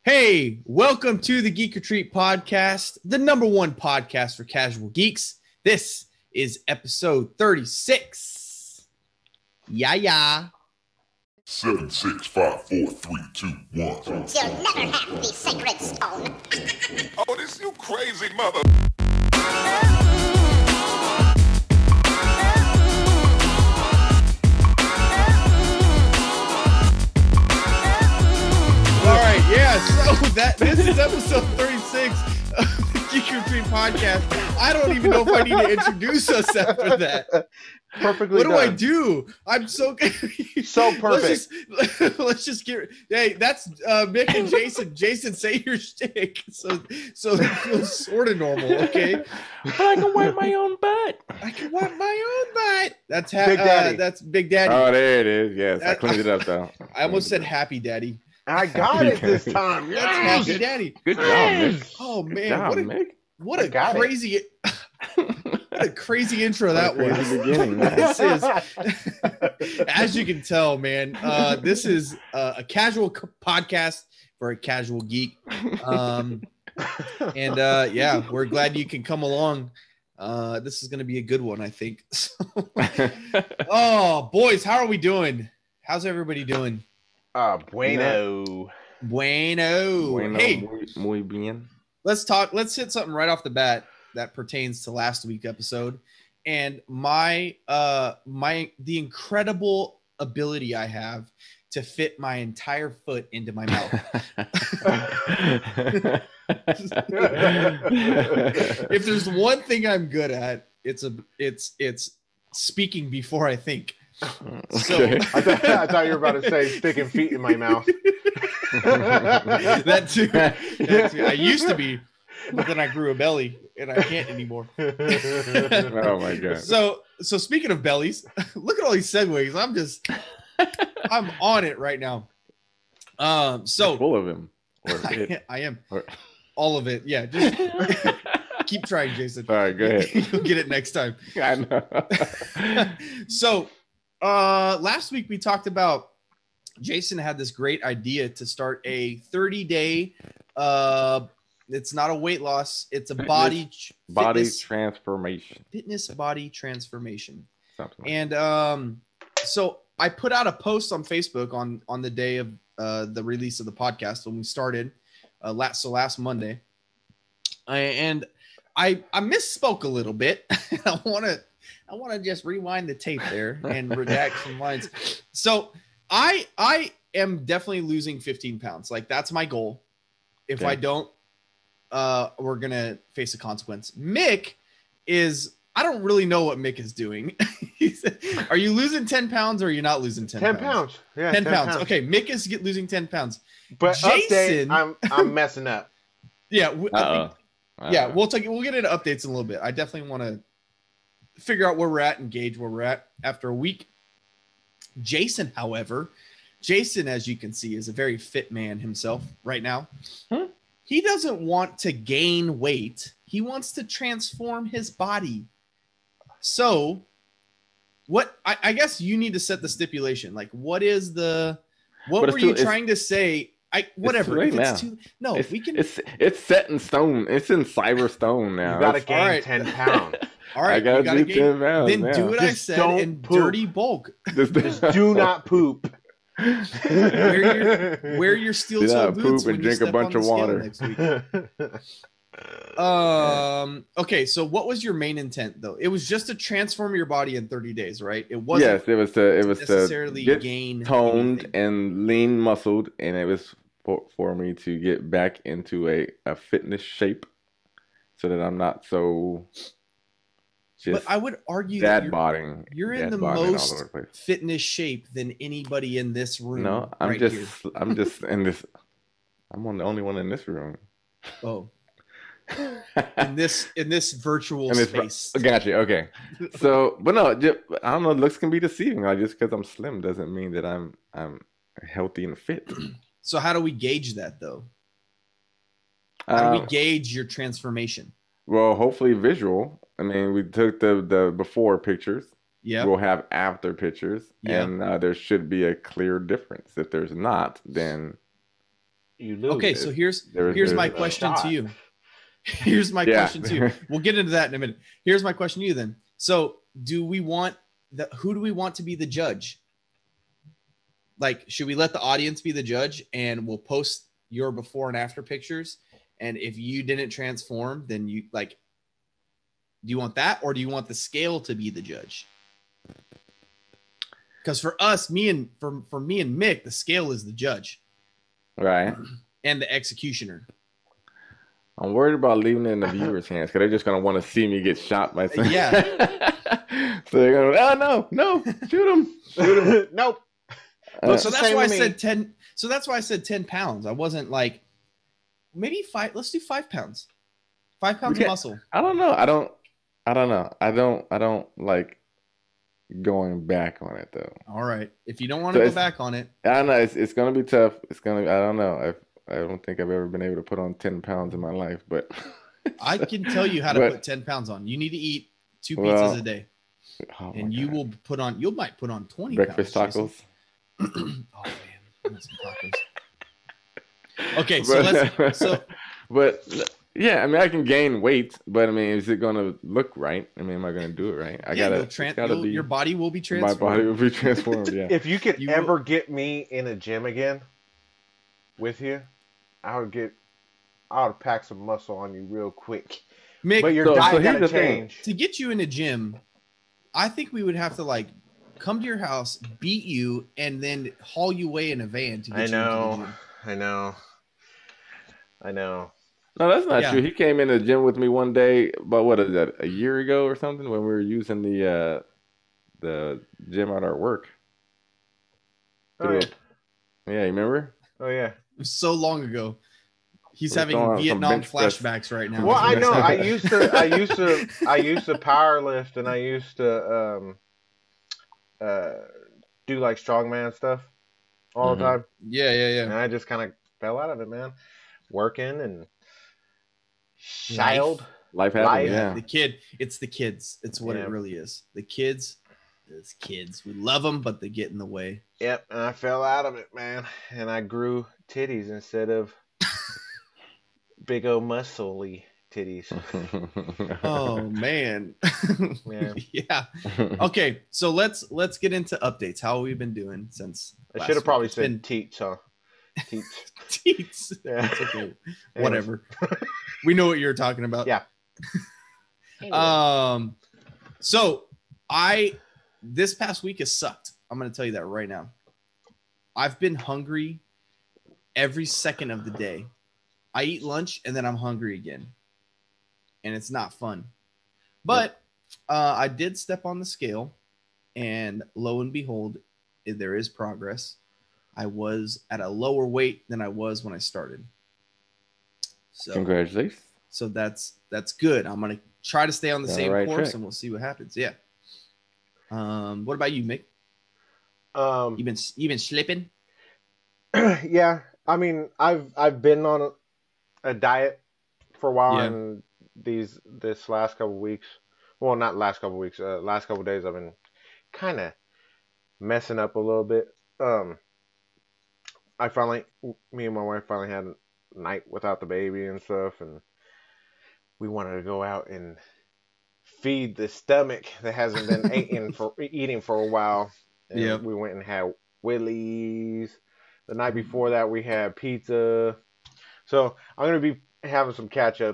Hey, welcome to the Geek Retreat podcast, the number one podcast for casual geeks. This is episode 36. Yeah. 7, 6, 5, 4, 3, 2, 1. You'll never have the sacred stone. Oh, this you crazy mother. All right, yeah. So this is episode 36 of the Geek Retreat podcast. I don't even know if I need to introduce us after that. Perfectly. What do done. I do? I'm so So perfect. Let's just get. Hey, that's Mick and Jason. Jason, say your shtick, so it feels sort of normal. Okay. But I can wipe my own butt. I can wipe my own butt. That's Big Daddy. That's Big Daddy. Oh, there it is. Yes, I cleaned it up though. I almost said Happy Daddy. I got it this time. That's Yes. Happy Daddy. Good job, Mick. Oh Good man, job, what a Mick. what I a got it. crazy. What a crazy intro that What a was. crazy beginning. This is, as you can tell, man, this is a casual podcast for a casual geek. Yeah, we're glad you can come along. This is going to be a good one, I think. Oh, boys, how are we doing? How's everybody doing? Bueno. Bueno. Bueno, Hey, muy bien. let's talk. Let's hit something right off the bat that pertains to last week's episode, and the incredible ability I have to fit my entire foot into my mouth. If there's one thing I'm good at, it's speaking before I think. So Okay. I thought you were about to say sticking feet in my mouth. that too. I used to be, but then I grew a belly and I can't anymore. Oh my god. So speaking of bellies, look at all these segues. I'm on it right now. So Full of him. Or it. I am Or- all of it. Yeah, just keep trying, Jason. All right, go ahead. You'll get it next time. I know. So last week we talked about Jason had this great idea to start a 30-day it's not a weight loss, it's a Body fitness, transformation. fitness body transformation. Something like And so I put out a post on Facebook on the day of the release of the podcast when we started last Monday. I misspoke a a little bit. I want to just rewind the tape there and redact some lines. So I am definitely losing 15 pounds. Like that's my goal. If Okay. I don't, we're going to face a consequence. Mick is, I don't really know what Mick is doing. Are you losing 10 pounds or are you not losing 10 10 pounds? pounds. Yeah, 10 pounds. Okay. Mick is losing 10 pounds. But Jason- update, I'm messing up. Yeah. Uh-oh. Yeah, we'll get into updates in a little bit. I definitely want to figure out where we're at and gauge where we're at after a week. Jason, however, as you can see, is a very fit man himself right now. Hmm? He doesn't want to gain weight. He wants to transform his body. So what I guess you need to set the stipulation. Like what were it's you too- trying to say? Whatever. late If it's now. too, no, we can. It's set in stone. It's in cyber stone now. You got to It's- gain all right. 10 pounds. All right, I gotta you gotta do gain- 10 pounds Then now. do what I Just said don't in poop. dirty bulk. Just Do not poop. Wear your steel Do toe not boots poop when and you drink a step bunch on the of scale water. next week. Okay, so what was your main intent though? It was just to transform your body in 30 days, right? It wasn't Yes, it was to necessarily get gain toned anything. and lean muscled, and it was for me to get back into a fitness shape, so that I'm not so But just I would argue dad that bodying. you're in dad the bodying all most over the place. fitness shape than anybody in this room. No, I'm right just here. I'm just in this. I'm the only one in this room. Oh, in this virtual And it's- space. Gotcha. Okay. So, but no, I don't know. Looks can be deceiving. Like just because I'm slim doesn't mean that I'm healthy and fit. So how do we gauge that though? How do we Uh, gauge your transformation? well, hopefully visual. I mean, we took the before pictures. Yeah. We'll have after pictures, Yeah. and there should be a clear difference. If there's not, then you lose. Okay, so here's There's my a question shot. to you. Here's my Yeah. question to you. We'll get into that in a minute. Here's my question to you then. So, who do we want to be the judge? Like, should we let the audience be the judge and we'll post your before and after pictures? And if you didn't transform, then you like, do you want that, or do you want the scale to be the judge? Because for us, me and Mick, the scale is the judge Right. and the executioner. I'm worried about leaving it in the viewers' hands because they're just gonna want to see me get shot by something. Yeah. So they're gonna, oh no, shoot him. Nope. So that's why I said 10. So that's why I said 10 pounds. I wasn't like maybe 5. Let's do 5 pounds. 5 pounds of muscle. I don't know. I don't know. I don't like going back on it though. All right. If you don't want to go back on it, I don't know. It's gonna be tough. I don't know. I don't think I've ever been able to put on 10 pounds in my life, but I can tell you how to put 10 pounds on. You need to eat 2 pizzas a day, and you will put on. You might put on 20 breakfast pounds, tacos. Oh man, I want some tacos. Okay, so but yeah, I mean, I can gain weight, but I mean, is it gonna look right? I mean, am I gonna do it right? Your body will be transformed. My body will be transformed. Yeah. If you could ever get me in a gym again with you, I would pack some muscle on you real quick. Mick, but your diet gotta change. To get you in a gym, I think we would have to like come to your house, beat you, and then haul you away in a van to get you into the gym. I know. No, that's not true. He came in the gym with me one day, but what is that? A year ago or something, when we were using the gym at our work. Oh, yeah. Yeah, you remember? Oh yeah. It was so long ago. He's having Vietnam flashbacks right now. Well, I know. I used to power lift, and I used to do like strongman stuff all the time. Yeah. And I just kind of fell out of it, man. Working and life happens. Yeah. It's the kids. It's what it really is. The kids. It's kids. We love them, but they get in the way. Yep, and I fell out of it, man. And I grew titties instead of big old muscly titties. Oh man. Yeah. Okay, so let's get into updates. How have we been doing since? I should have probably said teats, huh? Teats. Teats. Yeah. It's okay. Whatever. We know what you're talking about. Yeah. So this past week has sucked. I'm going to tell you that right now. I've been hungry every second of the day. I eat lunch and then I'm hungry again. And it's not fun. But I did step on the scale, and lo and behold, there is progress. I was at a lower weight than I was when I started. So congratulations. So that's good. I'm going to try to stay on the same course, and we'll see what happens. Yeah. What about you, Mick? You been slipping? Yeah, I mean, I've been on a diet for a while, and this last couple weeks, well, not last couple weeks, last couple days, I've been kind of messing up a little bit. Me and my wife finally had a night without the baby and stuff, and we wanted to go out and feed the stomach that hasn't been eating for a while. And we went and had Willie's. The night before that, we had pizza. So I'm gonna be having some catching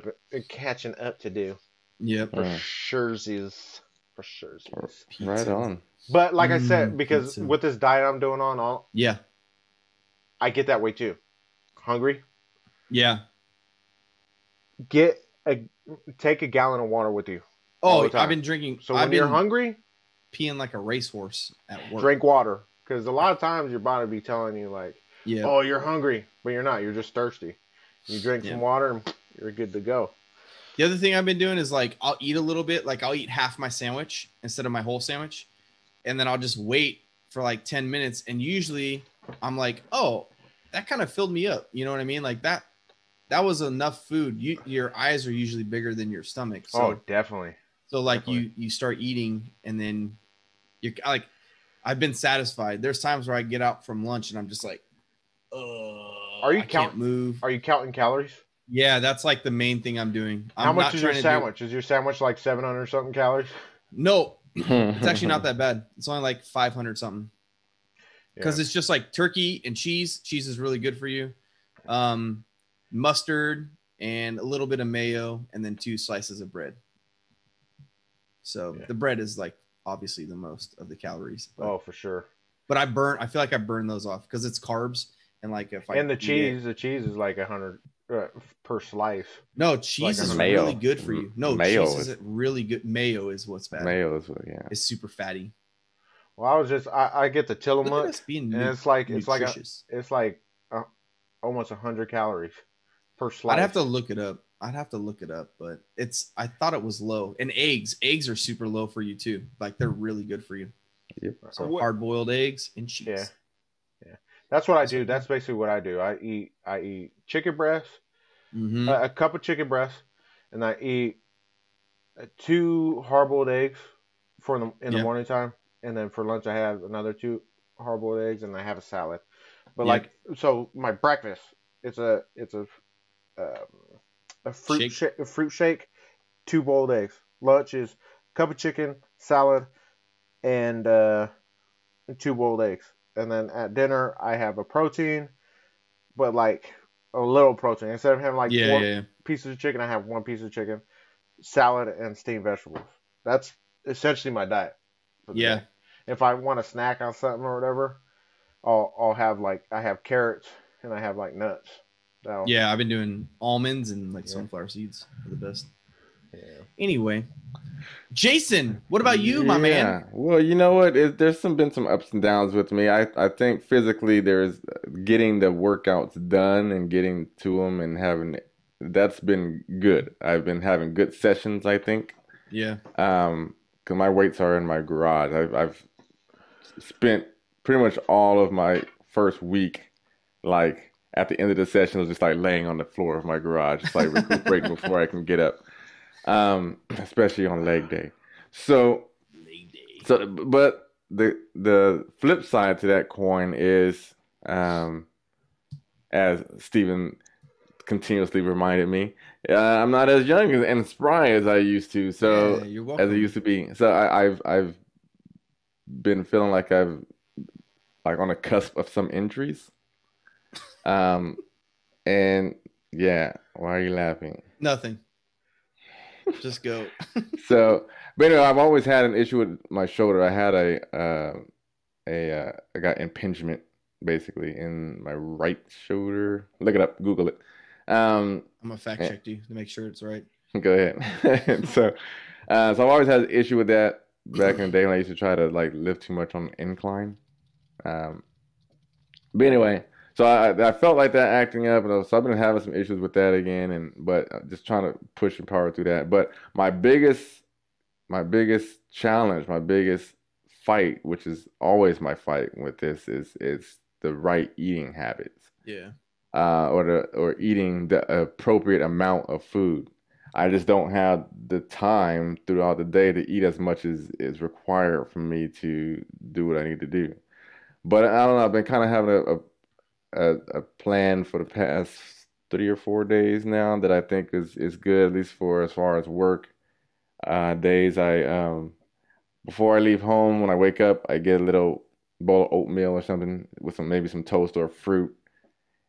up to do. Yeah, for surezies. Right on. But like I said, because with this diet I'm doing on, I get that way too. Hungry. Yeah. Take a gallon of water with you. Oh, I've been drinking. So when you're hungry, peeing like a racehorse at work. Drink water, because a lot of times your body be telling you like, "Oh, you're hungry," but you're not. You're just thirsty. You drink some water, and you're good to go. The other thing I've been doing is like I'll eat a little bit. Like I'll eat half my sandwich instead of my whole sandwich, and then I'll just wait for like 10 minutes. And usually I'm like, "Oh, that kind of filled me up." You know what I mean? Like that was enough food. Your eyes are usually bigger than your stomach. So, definitely. So like you start eating, and then you're like, I've been satisfied. There's times where I get out from lunch and I'm just like, Are you I can't move. Are you counting calories? Yeah, that's like the main thing I'm doing. How I'm much not is your trying to sandwich? Is your sandwich like 700 something calories? No, it's actually not that bad. It's only like 500 something. Because Yeah. it's just like turkey and cheese. Cheese is really good for you. Mustard and a little bit of mayo, and then 2 slices of bread. So Yeah. the bread is like obviously the most of the calories. But, For sure. But I feel like I burn those off because it's carbs. And like if I And the eat cheese is like 100 per slice. no, cheese like is 100. really good for you. No, Mayo cheese is really good. Mayo is what's bad. Mayo is It's super fatty. Well, I get the Look at Tillamook, us being and it's like nutritious. almost 100 calories per slice. I'd have to look it up. But I thought it was low. And eggs are super low for you too. Like they're really good for you. Yep. So hard-boiled eggs and cheese. Yeah. That's what I do. That's basically what I do. I eat chicken breast, Mm-hmm. a cup of chicken breast, and I eat 2 hard-boiled eggs in the morning time, and then for lunch I have another 2 hard-boiled eggs, and I have a salad. But so my breakfast, it's a fruit shake, 2 boiled eggs. Lunch is cup of chicken, salad, and 2 boiled eggs. And then at dinner I have a protein, but like a little protein. Instead of having like 4 pieces of chicken, I have 1 piece of chicken, salad, and steamed vegetables. That's essentially my diet for the day. If I want to snack on something or whatever, I'll have I have carrots and I have like nuts. I've been doing almonds and like sunflower seeds are the best. Anyway, Jason, what about you, my man? Well, you know what? There's been some ups and downs with me. I think physically there's getting the workouts done and getting to them and that's been good. I've been having good sessions, I think. Yeah. Because my weights are in my garage. I've spent pretty much all of my first week, like at the end of the session, I was just like laying on the floor of my garage, just like recuperating before I can get up. Especially on leg day. But the flip side to that coin is, as Stephen continuously reminded me, I'm not as young and spry as I used to. So you're welcome. as I used to be. So I've been feeling like I've on the cusp of some injuries. And yeah, why are you laughing? Nothing. Just go. But anyway, I've always had an issue with my shoulder. I had I got impingement basically in my right shoulder. Look it up, Google it. I'm gonna fact check you to make sure it's right. Go ahead. So I've always had an issue with that back in the day when I used to try to like lift too much on the incline. But anyway, so I felt like that acting up, and so I've been having some issues with that again, but just trying to push and power through that. But my biggest challenge, my biggest fight, which is always my fight with this, is the right eating habits. Yeah. Or eating the appropriate amount of food. I just don't have the time throughout the day to eat as much as is required for me to do what I need to do. But I don't know. I've been kind of having a plan for the past 3 or 4 days now that I think is good, at least for as far as work days. Before I leave home, when I wake up, I get a little bowl of oatmeal or something with maybe some toast or fruit,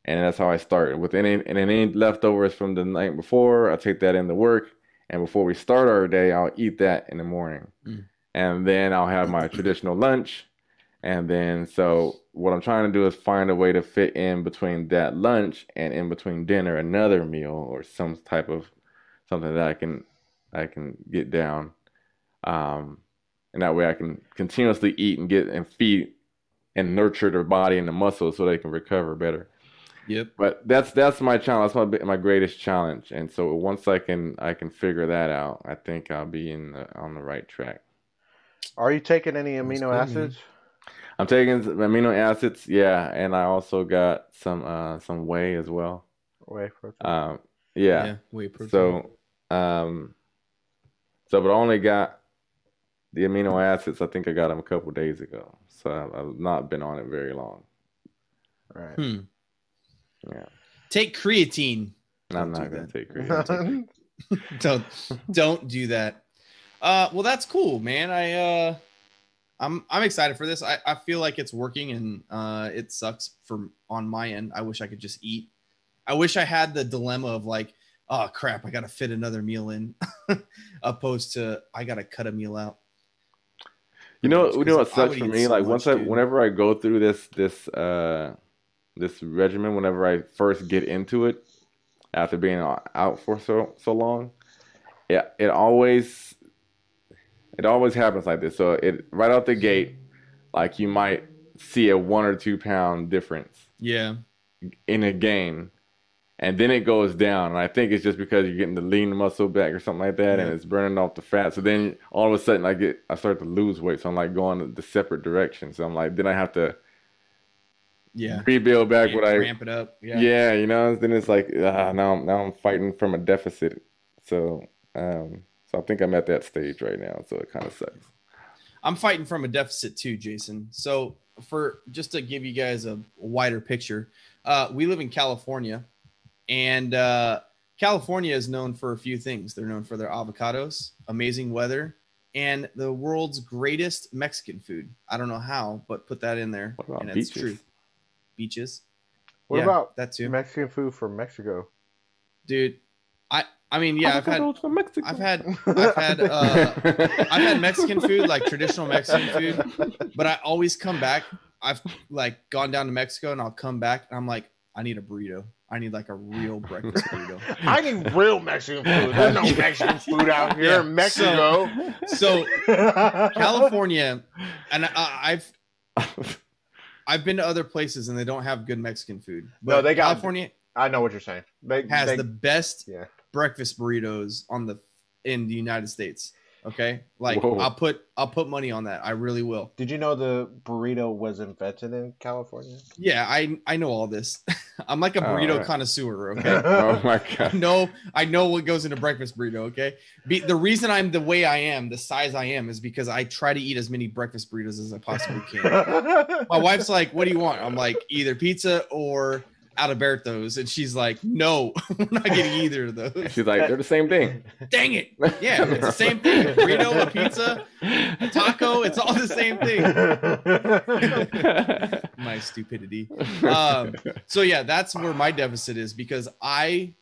and that's how I start. With any leftovers from the night before, I take that into work, and before we start our day, I'll eat that in the morning, and then I'll have my traditional lunch. And then, so what I'm trying to do is find a way to fit in between that lunch and in between dinner another meal or some type of something that I can get down, and that way I can continuously eat and feed and nurture their body and the muscles so they can recover better. Yep. But that's my challenge. That's my greatest challenge. And so once I can figure that out, I think I'll be on the right track. Are you taking any amino acids? I'm taking amino acids, and I also got some whey as well. Whey protein. Yeah, whey protein. So, but I only got the amino acids. I think I got them a couple days ago, so I've not been on it very long. Right. Yeah. Take creatine. I'm not going to take creatine. Don't do that. Well, that's cool, man. I'm excited for this. I feel like it's working, and it sucks on my end. I wish I could just eat. I wish I had the dilemma of like, oh crap, I got to fit another meal in, opposed to I got to cut a meal out. You know what sucks for me? Like whenever I go through this regimen, whenever I first get into it, after being out for so long, it always happens like this. So it right out the gate, like you might see a 1 or 2 pound difference. Yeah. In a gain, and then it goes down. And I think it's just because you're getting the lean muscle back or something like that, and it's burning off the fat. So then all of a sudden I start to lose weight. So I'm like going the separate direction. So I'm like, then I have to rebuild back what I ramp it up. Yeah, you know. Then it's like now I'm fighting from a deficit. So so I think I'm at that stage right now. So it kind of sucks. I'm fighting from a deficit too, Jason. So just to give you guys a wider picture, we live in California, and California is known for a few things. They're known for their avocados, amazing weather, and the world's greatest Mexican food. I don't know how, but put that in there. What about and beaches? It's true. Beaches. What about that too? Mexican food from Mexico? Dude, I mean, yeah, I've had Mexican food, like traditional Mexican food, but I always come back. I've like gone down to Mexico and I'll come back and I'm like, I need a burrito. I need like a real breakfast burrito. I need real Mexican food. There's no Mexican food out here in Mexico. So California, and I've been to other places and they don't have good Mexican food. But no, they got California. I know what you're saying. They the best breakfast burritos in the United States. Okay, like whoa. I'll put money on that. I really will. Did you know the burrito was invented in California? Yeah, I know all this. I'm like a burrito connoisseur. Okay. Oh my god. I know what goes into breakfast burrito. Okay. The reason I'm the way I am, the size I am, is because I try to eat as many breakfast burritos as I possibly can. My wife's like, "What do you want?" I'm like, "Either pizza or Alberto's," and she's like, "No, we're not getting either of those." She's like, "They're the same thing." Dang it! Yeah, it's the same thing. A burrito, a pizza, a taco, it's all the same thing. My stupidity. So yeah, that's where my deficit is, because I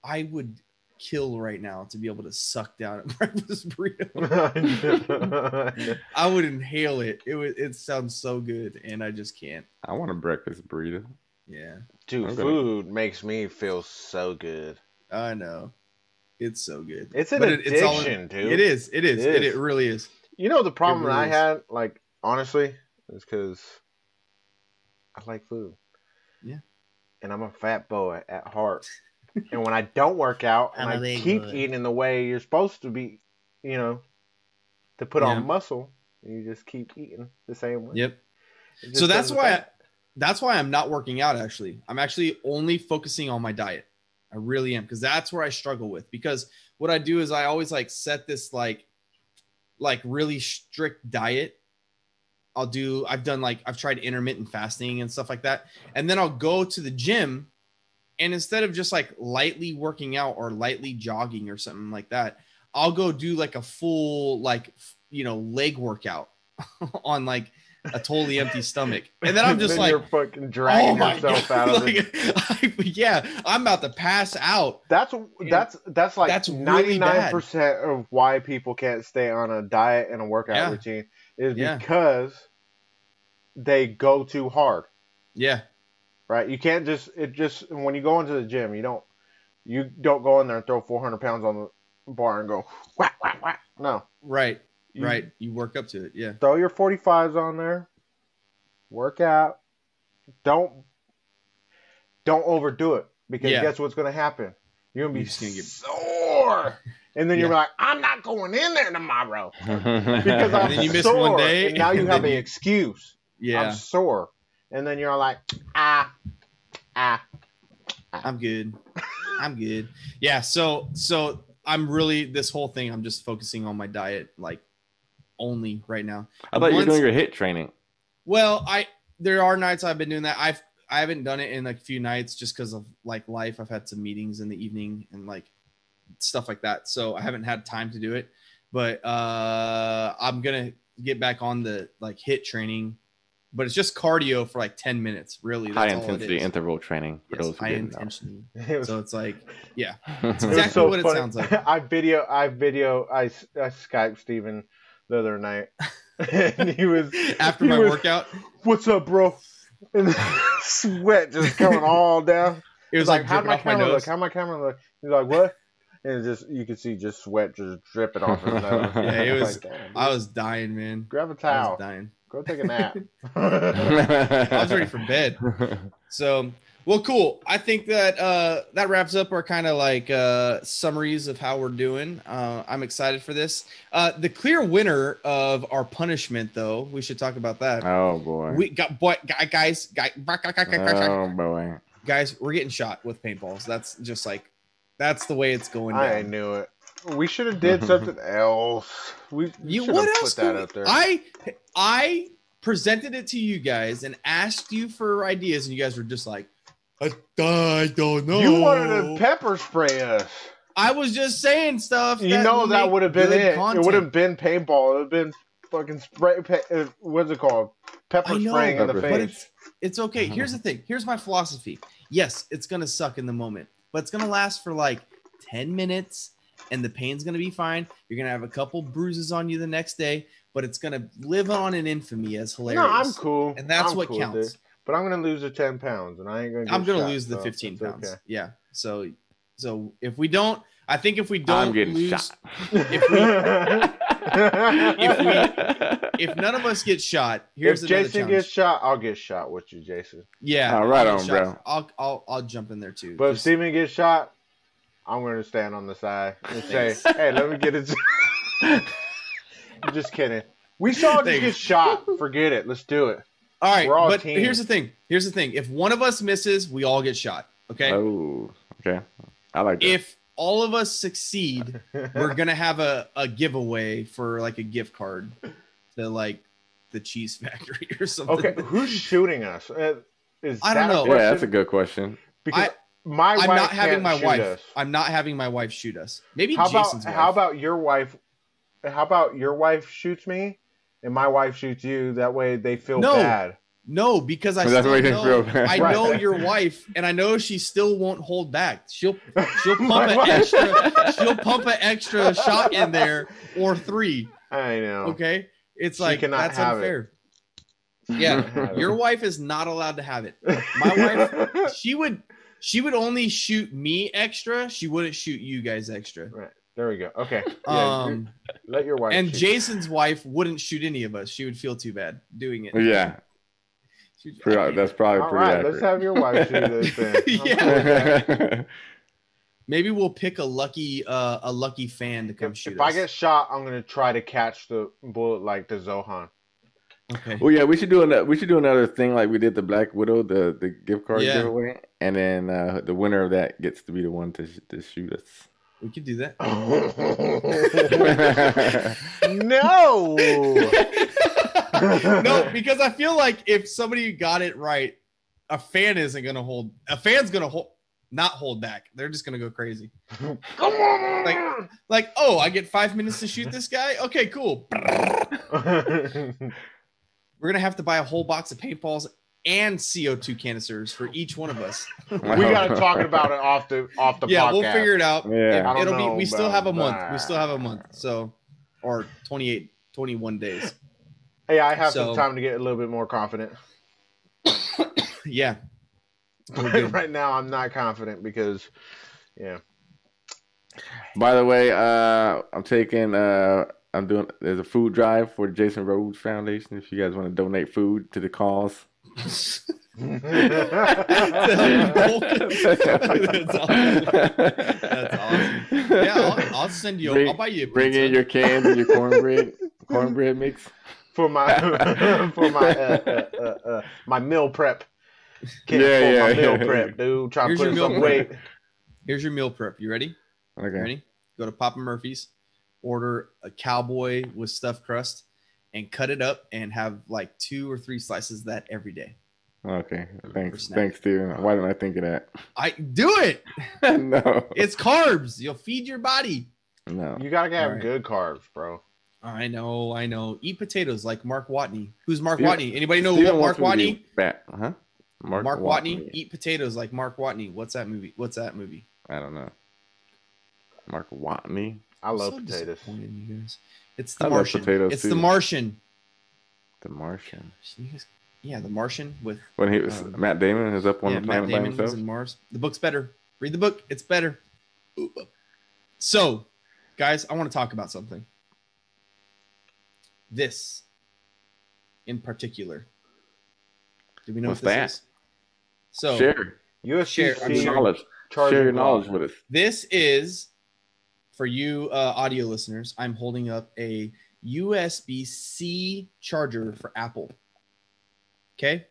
would kill right now to be able to suck down a breakfast burrito. I would inhale it. It sounds so good, and I just can't. I want a breakfast burrito. Yeah. Dude, food makes me feel so good. I know. It's so good. It's an addiction, dude. It is. It really is. You know the problem that I had, like, honestly, is because I like food. Yeah. And I'm a fat boy at heart. And when I don't work out and I keep eating the way you're supposed to be, you know, to put on muscle, you just keep eating the same way. Yep. So that's why I'm not working out, actually. I'm actually only focusing on my diet. I really am, because that's where I struggle with. Because what I do is I always like set this like really strict diet. I've tried intermittent fasting and stuff like that. And then I'll go to the gym, and instead of just like lightly working out or lightly jogging or something like that, I'll go do like a full, like, you know, leg workout on like a totally empty stomach, and then I'm just like, you're fucking dragging yourself out of it. I'm about to pass out. That's like 99% of why people can't stay on a diet and a workout routine is because they go too hard. Yeah. Right. You can't just when you go into the gym, you don't go in there and throw 400 pounds on the bar and go whack whack whack. No. Right. You work up to it. Yeah. Throw your 45s on there. Work out. Don't overdo it, because guess what's going to happen? You're going to be sore. And then you're like, I'm not going in there tomorrow because I'm then you miss sore. One day, and now you have an excuse. Yeah. I'm sore. And then you're like, I'm good. Yeah. So I'm really, this whole thing, I'm just focusing on my diet, like, only right now. I thought you were doing your HIIT training. Well, there are nights I've been doing that. I haven't done it in like a few nights just because of like life. I've had some meetings in the evening and like stuff like that, so I haven't had time to do it. But I'm gonna get back on the like HIIT training, but it's just cardio for like 10 minutes. Really, High that's all it intensity is. interval training for those who high didn't know. intensity. It was- So it's like, yeah, it's It was exactly so what funny. it sounds like. I Skyped Steven the other night, and he was After my workout, What's up, bro? And sweat just coming all down. it was He's like how'd dripping my off my camera nose. look? How'd my camera look? He's like, what? And just you could see just sweat just dripping off his nose. Yeah, it was. Like, damn, dude. I was dying, man. Grab a I towel. was dying. Go take a nap. I was ready for bed. So, well, cool. I think that that wraps up our kind of like summaries of how we're doing. I'm excited for this. The clear winner of our punishment, though, we should talk about that. Oh boy. We got guys, Oh boy. guys, we're getting shot with paintballs. That's just like that's the way it's going I down. knew it. We should have did something else. We should What have else? put that out there. I presented it to you guys and asked you for ideas, and you guys were just like, I don't know. You wanted to pepper spray us. I was just saying stuff. You know that would have been it. Content. It would have been paintball. It would have been fucking spray. What's it called? Pepper spraying in the Pepper. But face. it's okay. Here's the thing. Here's my philosophy. Yes, it's gonna suck in the moment, but it's gonna last for like 10 minutes, and the pain's gonna be fine. You're gonna have a couple bruises on you the next day, but it's gonna live on in infamy as hilarious. No, I'm cool. And that's I'm what cool, counts. dude. But I'm gonna lose the 10 pounds, and I ain't gonna. I'm gonna shot, lose the so 15 it's pounds. okay. Yeah. So if we don't, I think if we don't I'm getting lose, shot. if none of us get shot, here's If another Jason challenge. gets shot, I'll get shot with you, Jason. Yeah. Oh, right I'll on, get bro. shot. I'll jump in there too. But if Just- Steven gets shot, I'm gonna stand on the side and say, "Hey, let me get it." I'm just kidding. We saw just Thanks. get shot. Forget it. Let's do it. all right, we're all but team. here's the thing. Here's the thing. If one of us misses, we all get shot. Okay. Oh, okay. I like that. If all of us succeed, we're gonna have a giveaway for like a gift card to like the cheese factory or something. Okay, who's shooting us? Is I don't that a know. Yeah, question? that's a good question. Because my I'm wife not having can't my shoot wife. us. I'm not having my wife shoot us. Maybe How Jason's about wife. how about your wife? How about your wife shoots me, and my wife shoots you? That way they feel No. bad. No, because I That's still what you know, feel bad. I Right. know your wife, and I know she still won't hold back. She'll pump My an wife. extra. She'll pump an extra shot in there or 3. I know. Okay, it's She like cannot that's have unfair. Have Yeah, it. your wife is not allowed to have it. My wife, she would only shoot me extra. She wouldn't shoot you guys extra. Right. There we go. Okay. Yeah, let your wife. And shoot. Jason's wife wouldn't shoot any of us. She would feel too bad doing it. Yeah, She'd- that's probably All pretty right. accurate. Let's have your wife shoot this then. I'm Yeah. cool with that. Maybe we'll pick a lucky fan to come shoot If us. I get shot, I'm gonna try to catch the bullet like the Zohan. Okay. Well, yeah, we should do another thing like we did the Black Widow, the gift card Yeah. giveaway, and then the winner of that gets to be the one to shoot us. We could do that. No. No, because I feel like if somebody got it right, a fan's gonna not hold back. They're just gonna go crazy. Come on. Like, oh, I get 5 minutes to shoot this guy. Okay, cool. We're gonna have to buy a whole box of paintballs and CO2 canisters for each one of us. We gotta talk about it off the Yeah, podcast. we'll figure it out. Yeah. I don't It'll be. know We still have a about month. We still have a month. So, or 21 days. Hey, I have So- some time to get a little bit more confident. Yeah. We're good. Right now, I'm not confident because, yeah. By the way, I'm taking there's a food drive for the Jason Rhodes Foundation. If you guys want to donate food to the cause. That's awesome. That's awesome. Yeah, I'll send you. I'll buy you a pizza. Bring in your cans and your cornbread mix. For my my meal prep. Can't Yeah, afford my yeah, meal yeah. prep, dude. Try to Here's put your in meal some prep. weight. Here's your meal prep. You ready? Okay. Ready? Go to Papa Murphy's, order a cowboy with stuffed crust, and cut it up and have like 2 or 3 slices of that every day. Okay. For Thanks, snack. Steven. Why didn't I think of that? I do it. No. It's carbs. You'll feed your body. No. You gotta have Alright. good carbs, bro. I know. Eat potatoes like Mark Watney. Who's Mark Steven- Watney? Anybody know Steven what Mark wants me to Watney? be fat. Huh? Mark Watney. Eat potatoes like Mark Watney. What's that movie? I don't know. Mark Watney. I I'm love so potatoes. disappointed in you guys. It's I the love Martian. potatoes, It's too. the Martian. The Martian. Yeah, the Martian with When he was Matt Damon is up on the Matt planet by Damon himself. was in Mars. The book's better. Read the book. It's better. So, guys, I want to talk about something. This, in particular. Do we know What's what this that? is? So, Share USB-C your knowledge. charging Share your block. knowledge with us. this is, for you audio listeners, I'm holding up a USB-C charger for Apple. Okay?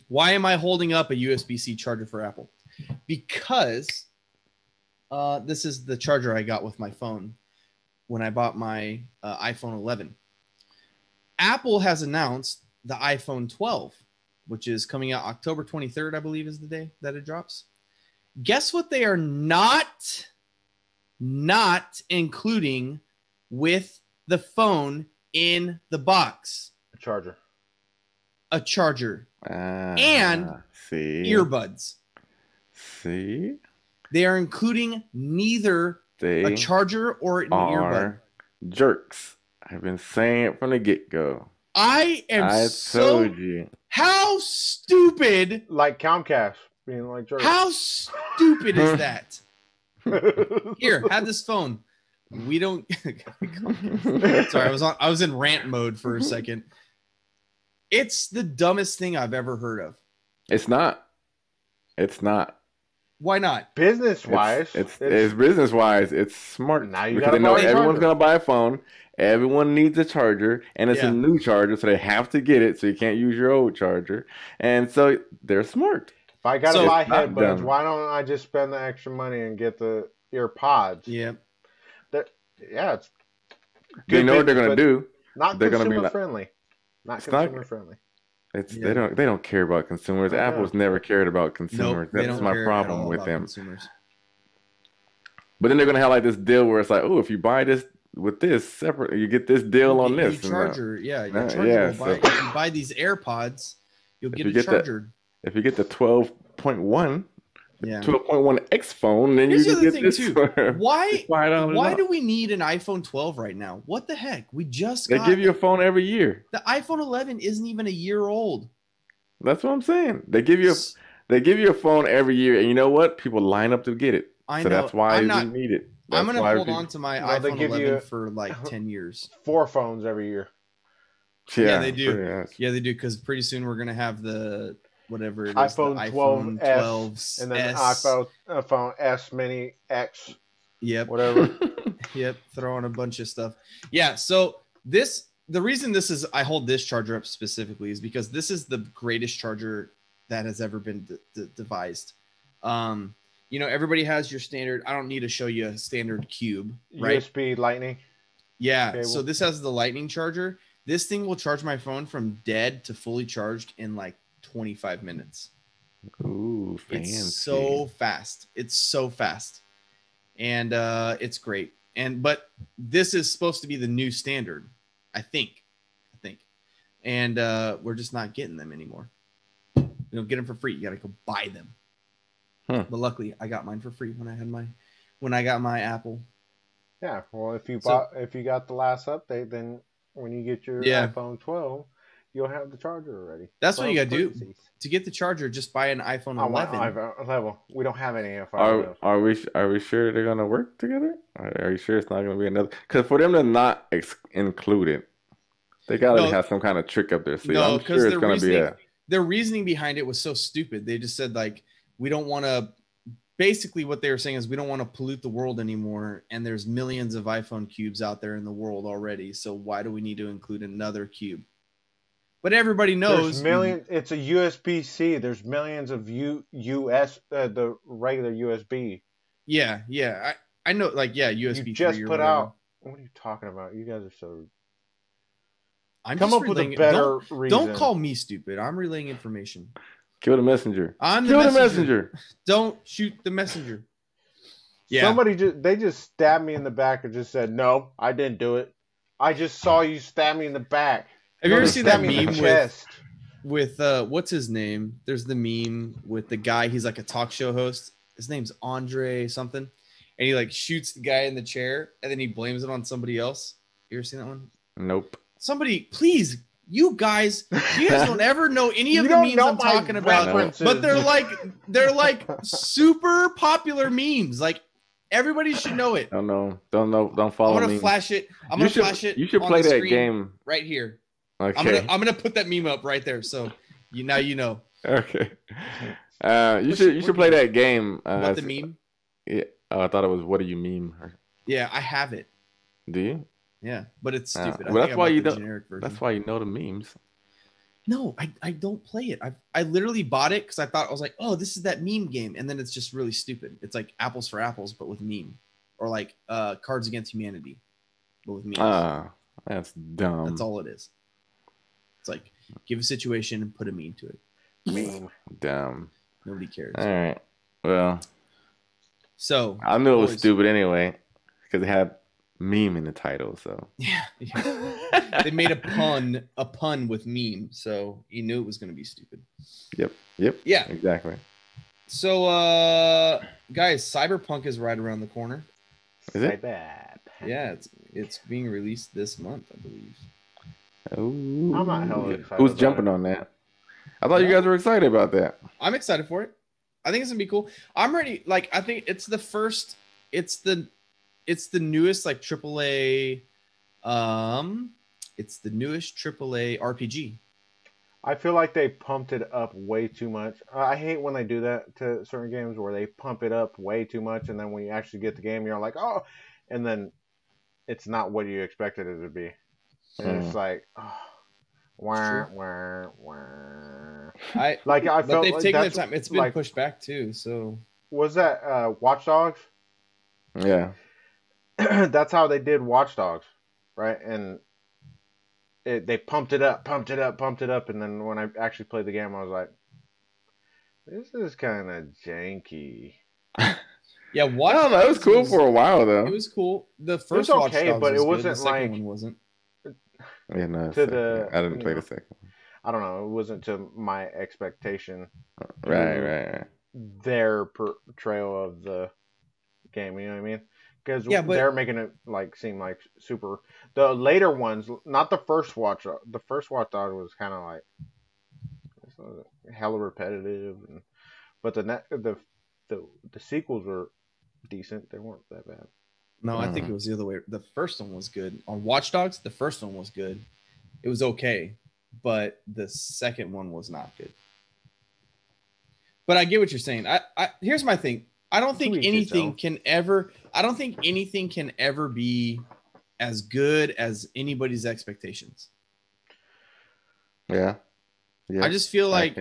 Why am I holding up a USB-C charger for Apple? Because this is the charger I got with my phone when I bought my iPhone 11. Apple has announced the iPhone 12, which is coming out October 23rd, I believe is the day that it drops. Guess what they are not including with the phone in the box? A charger. A charger and see earbuds. See, They are including neither a charger or an earbud. Jerks. I've been saying it from the get-go. I told you. How stupid? Like Comcast being like jerks. How stupid is that? Here, have this phone. We don't. Sorry, I was in rant mode for a second. It's the dumbest thing I've ever heard of. It's not. Why not? Business wise, it's business wise. It's smart Now you because gotta they know buy a everyone's charger. gonna buy a phone. Everyone needs a charger, and it's Yeah. a new charger, so they have to get it. So you can't use your old charger, and so they're smart. If I gotta So- buy It's not headbuds, dumb. why don't I just spend the extra money and get the ear pods? Yeah. Yeah, it's They know what they're gonna business, do. but Not They're gonna be consumer like- friendly. Not It's not- consumer friendly. Yeah. They don't care about consumers. I know. Apple's never cared about consumers. Nope, they That's don't my care at problem all with about them. consumers. But then they're gonna have like this deal where it's like, oh, if you buy this with this separate, you get this deal on Your this. and, charger, yeah, your yeah, charger yeah, will buy. so- If you buy these AirPods, you'll If get you a get that- charger. if you get the 12.1, Yeah. 12.1X phone, then Here's you the can other get thing this too. for Why? $5 Why off. do we need an iPhone 12 right now? What the heck? We just They got give you a phone every year. the iPhone 11 isn't even a year old. That's what I'm saying. They give you a phone every year, and you know what? People line up to get it. I So know. that's why I'm we not. need it. I'm That's gonna why hold people- on to my Well, they iPhone give 11 you- for like 10 years. 4 phones every year. Yeah, they do. pretty much. Yeah, they do, because pretty soon we're gonna have the whatever it is, iPhone the 12 12s, And then S. iPhone S Mini X, Yep. whatever. Yep, throw on a bunch of stuff. Yeah, so the reason I hold this charger up specifically is because this is the greatest charger that has ever been devised. Everybody has your standard. I don't need to show you a standard cube, right? USB Lightning. Yeah. cable. So this has the lightning charger. This thing will charge my phone from dead to fully charged in like 25 minutes. Ooh, fancy. It's so fast. And it's great. But this is supposed to be the new standard, I think. And we're just not getting them anymore. You don't get them for free. You got to go buy them. But luckily, I got mine for free when I got my Apple. Yeah. Well, if you So- got the last update, then when you get your Yeah. iPhone 12, you'll have the charger already. That's what you gotta do. Parentheses. To get the charger, just buy an iPhone I want 11. iPhone 11. We don't have any iPhone 11. Are we sure they're gonna work together? Are you sure it's not gonna be another? Because for them to not include it, they gotta No. have some kind of trick up their sleeve. No, I'm because sure it's gonna be their reasoning behind it was so stupid. They just said like, we don't want to. Basically, what they were saying is we don't want to pollute the world anymore, and there's millions of iPhone cubes out there in the world already. So why do we need to include another cube? But everybody knows It's a USB-C. There's millions of US, the regular USB. Yeah. I know. Like, yeah, USB. You just 3 or put whatever. out. What are you talking about? You guys are so. I'm Come just up with a relaying it. better reason. Don't call me stupid. I'm relaying information. Kill the messenger. I'm Kill the the messenger. messenger. Don't shoot the messenger. Yeah. Somebody just stabbed me in the back and just said, "No, I didn't do it. I just saw you stab me in the back." Have you ever seen that Stab me in the meme chest. with what's his name? There's the meme with the guy. He's like a talk show host. His name's Andre something, and he like shoots the guy in the chair, and then he blames it on somebody else. You ever seen that one? Nope. Somebody, please, you guys don't ever know any of You the don't memes know I'm my talking about, references. but they're like super popular memes. Like everybody should know it. Don't know. Don't I'm follow gonna me. flash it. I'm gonna flash it. You should on play the that screen game. right here. Okay. I'm gonna put that meme up right there. So you know. Okay. You should play that game. What the meme? Yeah. Oh, I thought it was what do you meme? Yeah, I have it. Do you? Yeah, but it's stupid. Well, that's why you the don't. generic version. That's why you know the memes. No, I don't play it. I literally bought it because I thought I was like, oh, this is that meme game, and then it's just really stupid. It's like Apples for Apples, but with meme, or like Cards Against Humanity, but with memes. Ah, that's dumb. That's all it is. It's like give a situation and put a meme to it. Meme. Dumb. Nobody cares. All right. Well, So I knew it was boys. stupid anyway because it had meme in the title. So Yeah. They made a pun with meme, so you knew it was going to be stupid. Yep. Yeah. Exactly. So, guys, Cyberpunk is right around the corner. Is it? Say bad. Yeah, it's being released this month, I believe. Oh, I'm not hella excited Who's about jumping it. on that? I thought you guys were excited about that. I'm excited for it. I think it's gonna be cool. I'm ready. Like, I think it's the first. It's the newest like AAA. It's the newest AAA RPG. I feel like they pumped it up way too much. I hate when they do that to certain games where they pump it up way too much, and then when you actually get the game, you're like, oh, and then it's not what you expected it to be. And it's like, oh, wah, wah, wah. I Like I but felt they've like taken the that's time. It's been like, pushed back too. So was that Watch Dogs? Yeah. That's how they did Watch Dogs, right? And they pumped it up, and then when I actually played the game, I was like, "This is kind of janky." yeah, Watch I don't know. It was Dogs cool for a while though. It was cool. The first was Watch okay, Dogs but was it good. wasn't The second like- one wasn't. Yeah, no. To the- I didn't play the second one. I don't know. It wasn't to my expectation. Right. Their portrayal of the game, you know what I mean? Because Yeah, but- they're making it like seem like super. The later ones, not the first Watch. The first Watch Dog was kind of like hella repetitive, but the sequels were decent. They weren't that bad. No, I think it was the other way. The first one was good. On Watch Dogs, the first one was good. It was okay, but the second one was not good. But I get what you're saying. I here's my thing. I don't think anything can ever be as good as anybody's expectations. Yeah. I just feel like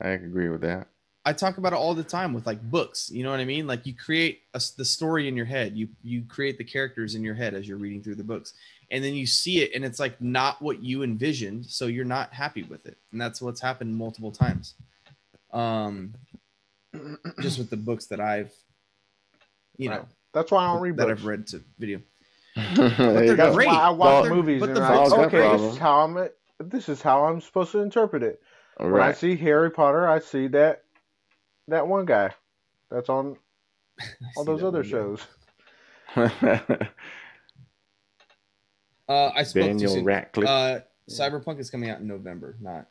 I agree with that. I talk about it all the time with like books. You know what I mean? Like you create the story in your head. You create the characters in your head as you're reading through the books, and then you see it, and it's like not what you envisioned, so you're not happy with it, and that's what's happened multiple times. Just with the books that I've, know, that's why I don't read that books. I've read to video. There you they're go. great. Why I watch But movies but and the I'm books like, are okay, problem. this is how I'm supposed to interpret it. When I Right. see Harry Potter, I see that one guy that's on all those other shows. I spoke too Daniel soon. Radcliffe. Cyberpunk is coming out in November, not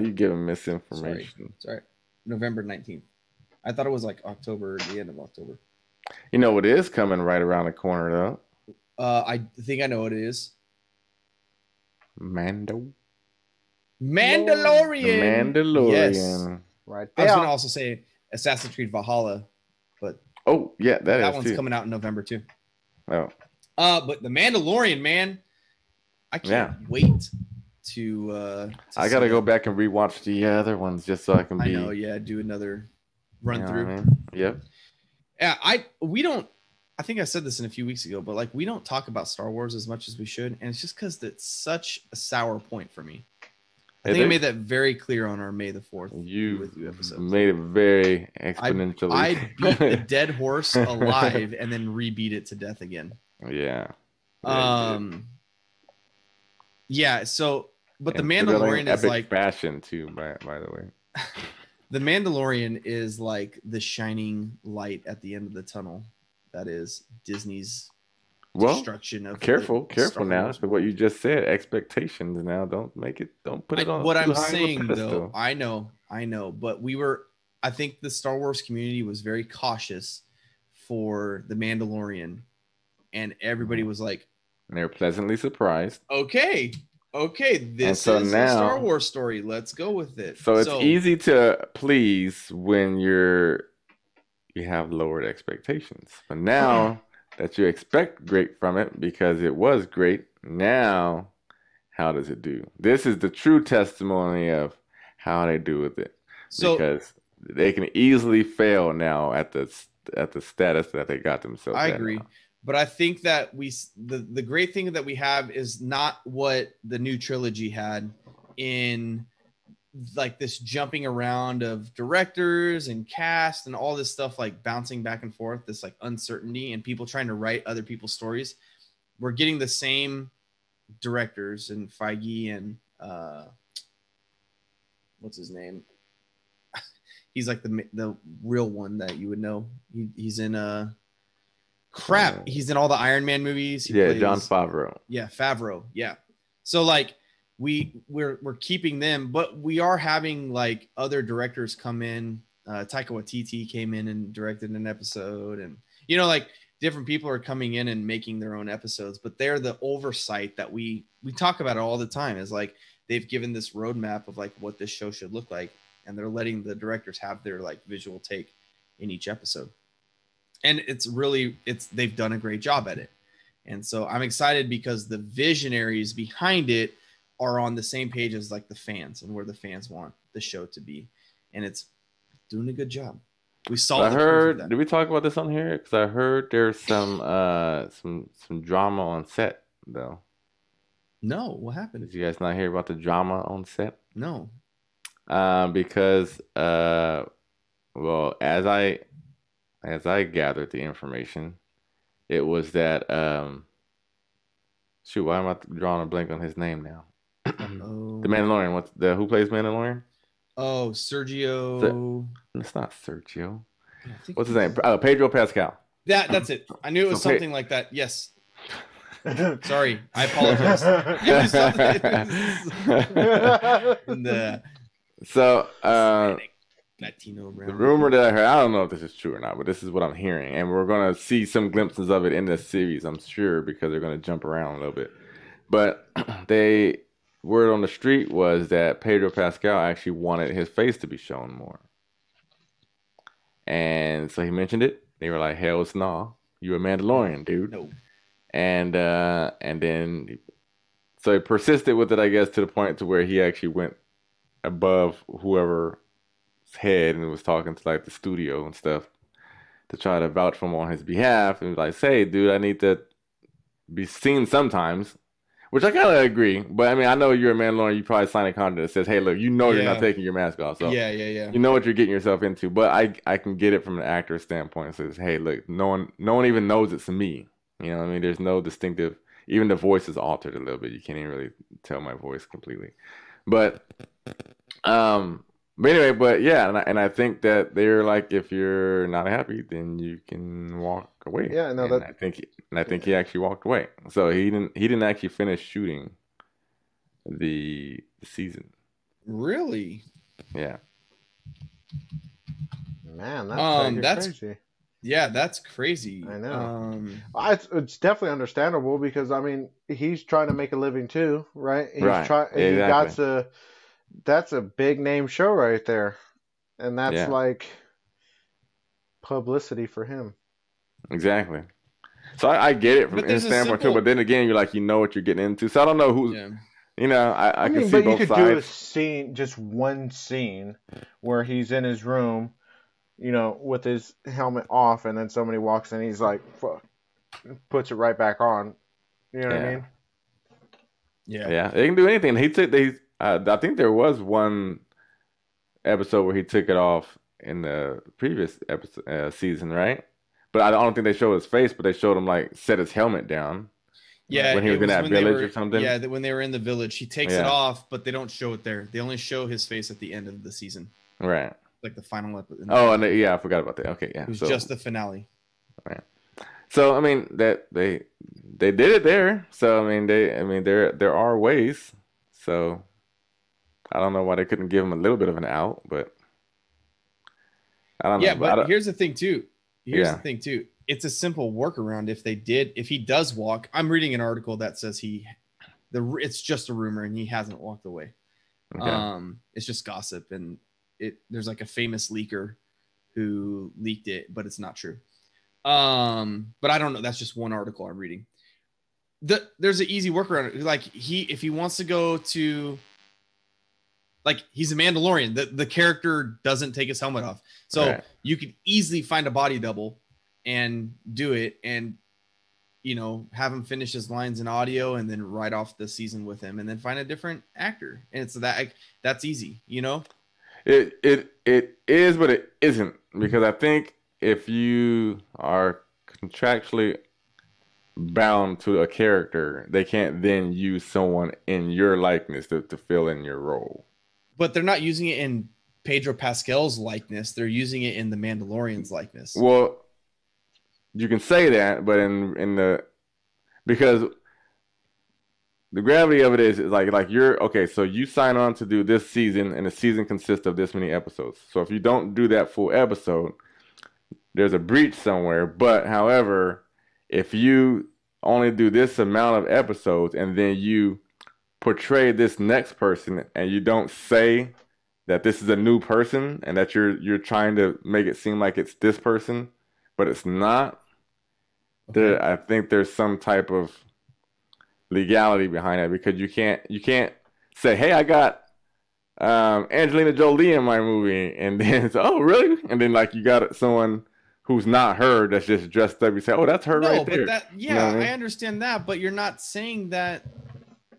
You giving misinformation. sorry, November 19th. I thought it was like October, the end of October. You know what is coming right around the corner though? I think I know what it is. Mandalorian. Mandalorian. The Mandalorian. Yes. Right I was there. gonna also say Assassin's Creed Valhalla, but Oh yeah, that is one's too. coming out in November too. Oh. But the Mandalorian, man, I can't wait to I see gotta go that. back and rewatch the other ones just so I can be. I know, yeah, do another run you know through. what I mean? Yep. Yeah, we don't. I think I said this in a few weeks ago, but like we don't talk about Star Wars as much as we should, and it's just because it's such a sour point for me. I think I made that very clear on our May the 4th You episode. made it very exponentially. I beat the dead horse alive and then rebeat it to death again. Yeah. Yeah. So, but And the Mandalorian is epic like fashion too. By the way, the Mandalorian is like the shining light at the end of the tunnel. That is Disney's destruction of. Careful now. So what you just said, expectations. Now, don't put it on. What I'm saying though, I know, but I think the Star Wars community was very cautious for the Mandalorian, and everybody was like, and they were pleasantly surprised. Okay, this is a Star Wars story. Let's go with it. So it's easy to please when you have lowered expectations. But now that you expect great from it because it was great, now how does it do? This is the true testimony of how they do with it. Because they can easily fail now at the status that they got themselves. I agree. Now. But I think that the great thing that we have is not what the new trilogy had in like this jumping around of directors and cast and all this stuff, like bouncing back and forth, this like uncertainty and people trying to write other people's stories. We're getting the same directors and Feige and what's his name? He's like the real one that you would know. He's in he's in all the Iron Man movies. He plays, Jon Favreau. Yeah, Favreau. Yeah. So like we're keeping them, but we are having like other directors come in. Taika Waititi came in and directed an episode, and like different people are coming in and making their own episodes, but they're the oversight that we talk about it all the time, is like they've given this roadmap of like what this show should look like, and they're letting the directors have their like visual take in each episode. And they've done a great job at it. And so I'm excited because the visionaries behind it are on the same page as like the fans and where the fans want the show to be. And it's doing a good job. We saw. Did we talk about this on here? Because I heard there's some drama on set though. No, what happened? Did you guys not hear about the drama on set? No. Because as I gathered the information, it was that why am I drawing a blank on his name now? The Mandalorian. Who plays Mandalorian? Oh, Sergio. It's not Sergio. What's his name? Pedro Pascal. That's it. I knew it was something like that. Yes. Sorry, I apologize. Latino the rumor that I heard, I don't know if this is true or not, but this is what I'm hearing, and we're gonna see some glimpses of it in this series, I'm sure, because they're gonna jump around a little bit. But word on the street was that Pedro Pascal actually wanted his face to be shown more, and so he mentioned it. They were like, "Hell no, you're a Mandalorian, dude." No. And then so he persisted with it, I guess, to the point to where he actually went above whoever's head and was talking to like the studio and stuff to try to vouch for him on his behalf, and was like, "Say, dude, I need to be seen sometimes," which I kind of agree. But I mean, I know you're a Mandalorian. You probably signed a contract that says, "Hey, look, you're not taking your mask off, so yeah, you know what you're getting yourself into." But I can get it from an actor's standpoint. It says, "Hey, look, no one even knows it's me." You know what I mean? There's no distinctive. Even the voice is altered a little bit. You can't even really tell my voice completely. But anyway, yeah, and I think that they're like, if you're not happy, then you can walk away. Yeah, no, I think he actually walked away. So he didn't actually finish shooting the season. Really? Yeah. Man, that's crazy. Yeah, that's crazy. I know. It's definitely understandable because I mean he's trying to make a living too, right? Exactly. That's a big name show right there, and that's like publicity for him. Exactly. So I get it from his standpoint too, but then again, you're like, you know what you're getting into. So I don't know who's. Yeah. You know, I can see both sides. But you could do a scene, just one scene, where he's in his room. with his helmet off, and then somebody walks in, he's like, fuck, puts it right back on. You know what I mean? Yeah, they can do anything. I think there was one episode where he took it off in the previous episode season, right? But I don't think they showed his face, but they showed him like set his helmet down. Yeah, when he was in that village or something. Yeah, when they were in the village, he takes it off, but they don't show it there. They only show his face at the end of the season, right? Like the final episode. Oh, and I forgot about that. Okay, yeah, it was just the finale. Right. So I mean that they did it there. So I mean there are ways. So I don't know why they couldn't give him a little bit of an out, but I don't know. Yeah, but here's the thing too. It's a simple workaround. If he does walk, I'm reading an article that says it's just a rumor and he hasn't walked away. Okay. It's just gossip, and there's like a famous leaker who leaked it, but it's not true. But I don't know. That's just one article I'm reading. There's an easy workaround. Like if he wants to go to, like, he's a Mandalorian. The character doesn't take his helmet off, so you could easily find a body double and do it, and have him finish his lines in audio, and then write off the season with him, and then find a different actor, and it's that's easy. It is, but it isn't, because I think if you are contractually bound to a character, they can't then use someone in your likeness to fill in your role. But they're not using it in Pedro Pascal's likeness. They're using it in the Mandalorian's likeness. Well, you can say that, but because the gravity of it is like you're okay. So you sign on to do this season, and the season consists of this many episodes. So if you don't do that full episode, there's a breach somewhere. But however, if you only do this amount of episodes and then you portray this next person, and you don't say that this is a new person and that you're trying to make it seem like it's this person, but it's not. Okay. I think there's some type of legality behind it, because you can't say, hey, I got Angelina Jolie in my movie, and then it's, oh really? And then like you got someone who's not her that's just dressed up. You say, oh, that's her right there. I understand that, but you're not saying that.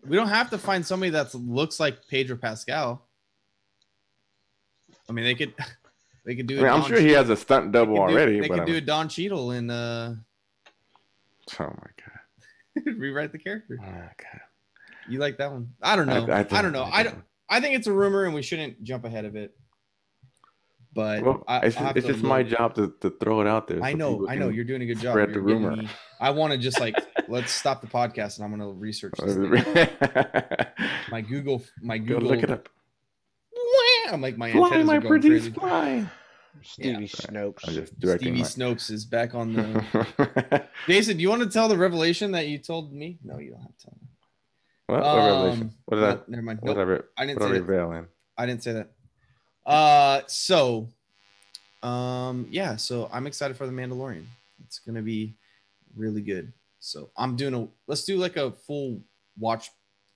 We don't have to find somebody that looks like Pedro Pascal. I mean, they could do. I'm sure he has a stunt double already. They could do a Don Cheadle in. Oh my god! Rewrite the character. Oh god! You like that one? I don't know. I don't know. I think it's a rumor, and we shouldn't jump ahead of it. But it's just my job to throw it out there. I know. You're doing a good job. Spread the rumor. I want to just let's stop the podcast, and I'm going to research this thing. My Google. Go look it up. I'm like, my fly, antennas my are going pretty crazy. Fly. Stevie Snopes. Stevie Snopes is back on the. Jason, do you want to tell the revelation that you told me? No, you don't have to tell me. What revelation? What did I? Never mind. Nope, I didn't say that. I didn't say that. So I'm excited for the Mandalorian. It's gonna be really good. So let's do like a full watch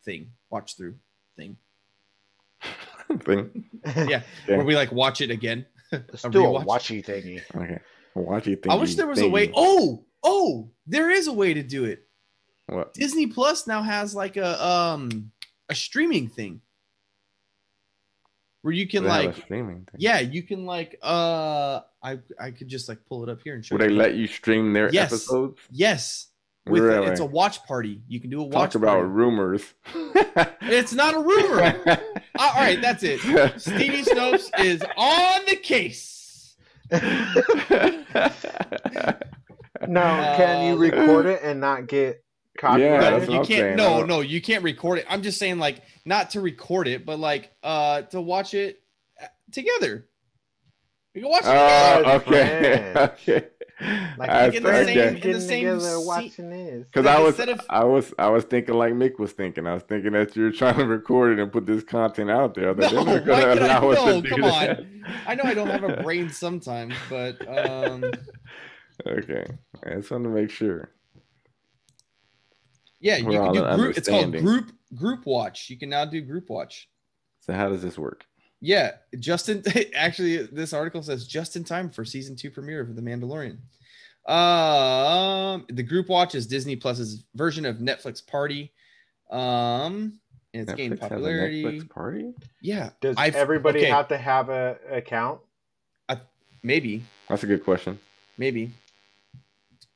through thing. Yeah, where we like watch it again. Let's do a watchy thingy. Okay, a watchy thingy. I wish there was a way. Oh, there is a way to do it. What? Disney Plus now has like a streaming thing. Where you can like streaming thing. Yeah, you can like I could just like pull it up here and show. Would they let you stream their episodes? Yes. Really? It's a watch party. You can do a watch party. Talk about rumors. It's not a rumor. All right, that's it. Stevie Snopes is on the case. Now, can you record it and not get copyrighted? You can't. No, you can't record it. I'm just saying, like, not to record it, but like to watch it together. You can watch it together. Okay. Like in the same watching this. Because I was thinking like Mick was thinking. I was thinking that you're trying to record it and put this content out there. No, come on. I know I don't have a brain sometimes, but okay. I just want to make sure. Yeah, you can do group. It's called group watch. You can now do group watch. So how does this work? Yeah, Justin. Actually, this article says just in time for season 2 premiere of The Mandalorian. The group watches Disney Plus's version of Netflix Party. And it's gained Netflix has a popularity. Netflix party? Yeah. Does everybody have to have an account? Maybe. That's a good question. Maybe.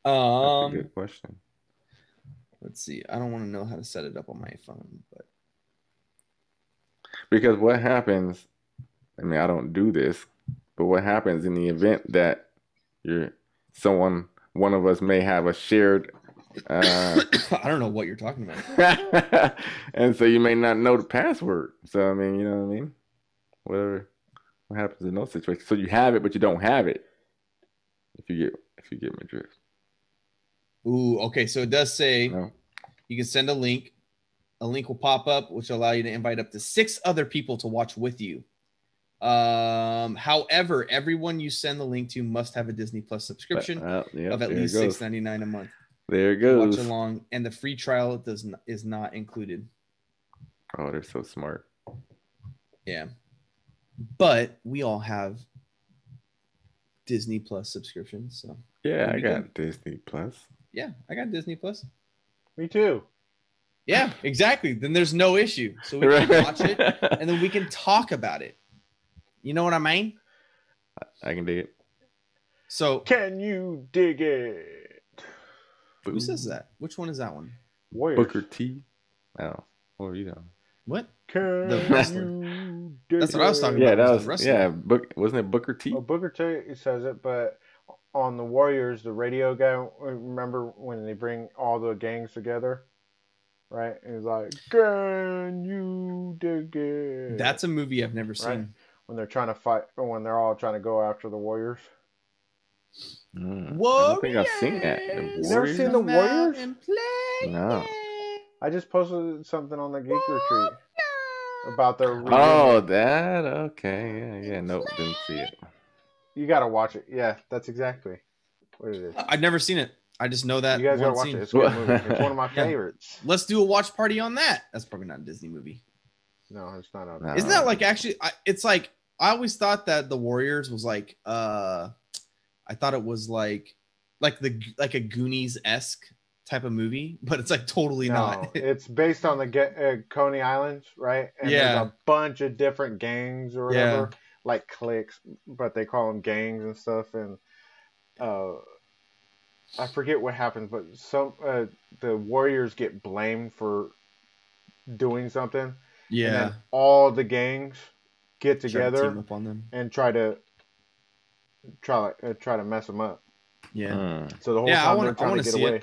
That's a good question. Let's see. I don't want to know how to set it up on my phone, but because what happens? I mean, I don't do this, but what happens in the event that one of us may have a shared. I don't know what you're talking about. And so you may not know the password. So I mean, you know what I mean? Whatever. What happens in those situations? So you have it, but you don't have it. If you get my drift. Ooh, okay. So it does say No. you can send a link. A link will pop up, which will allow you to invite up to 6 other people to watch with you. However, everyone you send the link to must have a Disney Plus subscription of at least $6.99 a month. There it goes. Watch along, and the free trial is not included. Oh, they're so smart. Yeah, but we all have Disney Plus subscriptions, so yeah, I got Disney Plus. Yeah, I got Disney Plus. Me too. Yeah, exactly. Then there's no issue, so we can watch it, and then we can talk about it. You know what I mean? I can dig it. So, can you dig it? Who says that? Which one is that one? Warriors. Booker T. Oh, what are you doing? What? The wrestler. That's what I was talking about. Yeah, that was the wrestler. yeah. Wasn't it Booker T? Well, Booker T says it, but on the Warriors, the radio guy. Remember when they bring all the gangs together, right? And he's like, "Can you dig it?" That's a movie I've never seen. Right? When they're trying to fight, or when they're all trying to go after the Warriors. I don't think I've seen that. You never seen the Warriors? No. I just posted something on the Geek Retreat about their reunion. Oh, that? Okay. Yeah. Nope, didn't see it. You gotta watch it. Yeah, that's exactly what it is. I've never seen it. I just know that. You guys gotta watch it. It's a good movie. It's one of my favorites. Let's do a watch party on that. That's probably not a Disney movie. No, it's not. No. Isn't that like actually? It's like I always thought that the Warriors was like. I thought it was like a Goonies-esque type of movie, but it's like totally not. It's based on the Coney Islands, right? And there's a bunch of different gangs or whatever, like cliques, but they call them gangs and stuff. And I forget what happens, but the Warriors get blamed for doing something. Yeah. And then all the gangs get together team up on them and try to mess them up. Yeah. So the whole time they're trying to get away.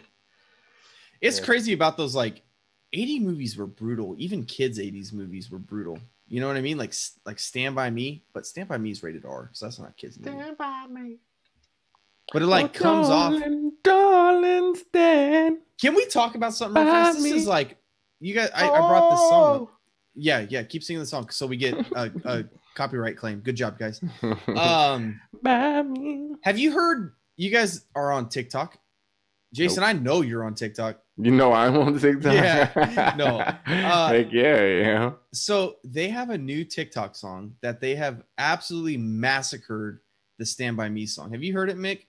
It's crazy about those like 80 movies were brutal. Even kids' 80s movies were brutal. You know what I mean? Like Stand By Me, but Stand By Me is rated R, so that's not a kids' movie. Stand by me. But it like comes off. Darling, stand. Can we talk about something real fast? This is like you guys. I brought this song up. Yeah. Keep singing the song so we get a copyright claim. Good job, guys. Have you heard? You guys are on TikTok. Jason, nope. I know you're on TikTok. You know I'm on TikTok. Yeah. No. Like, yeah. So they have a new TikTok song that they have absolutely massacred the Stand By Me song. Have you heard it, Mick?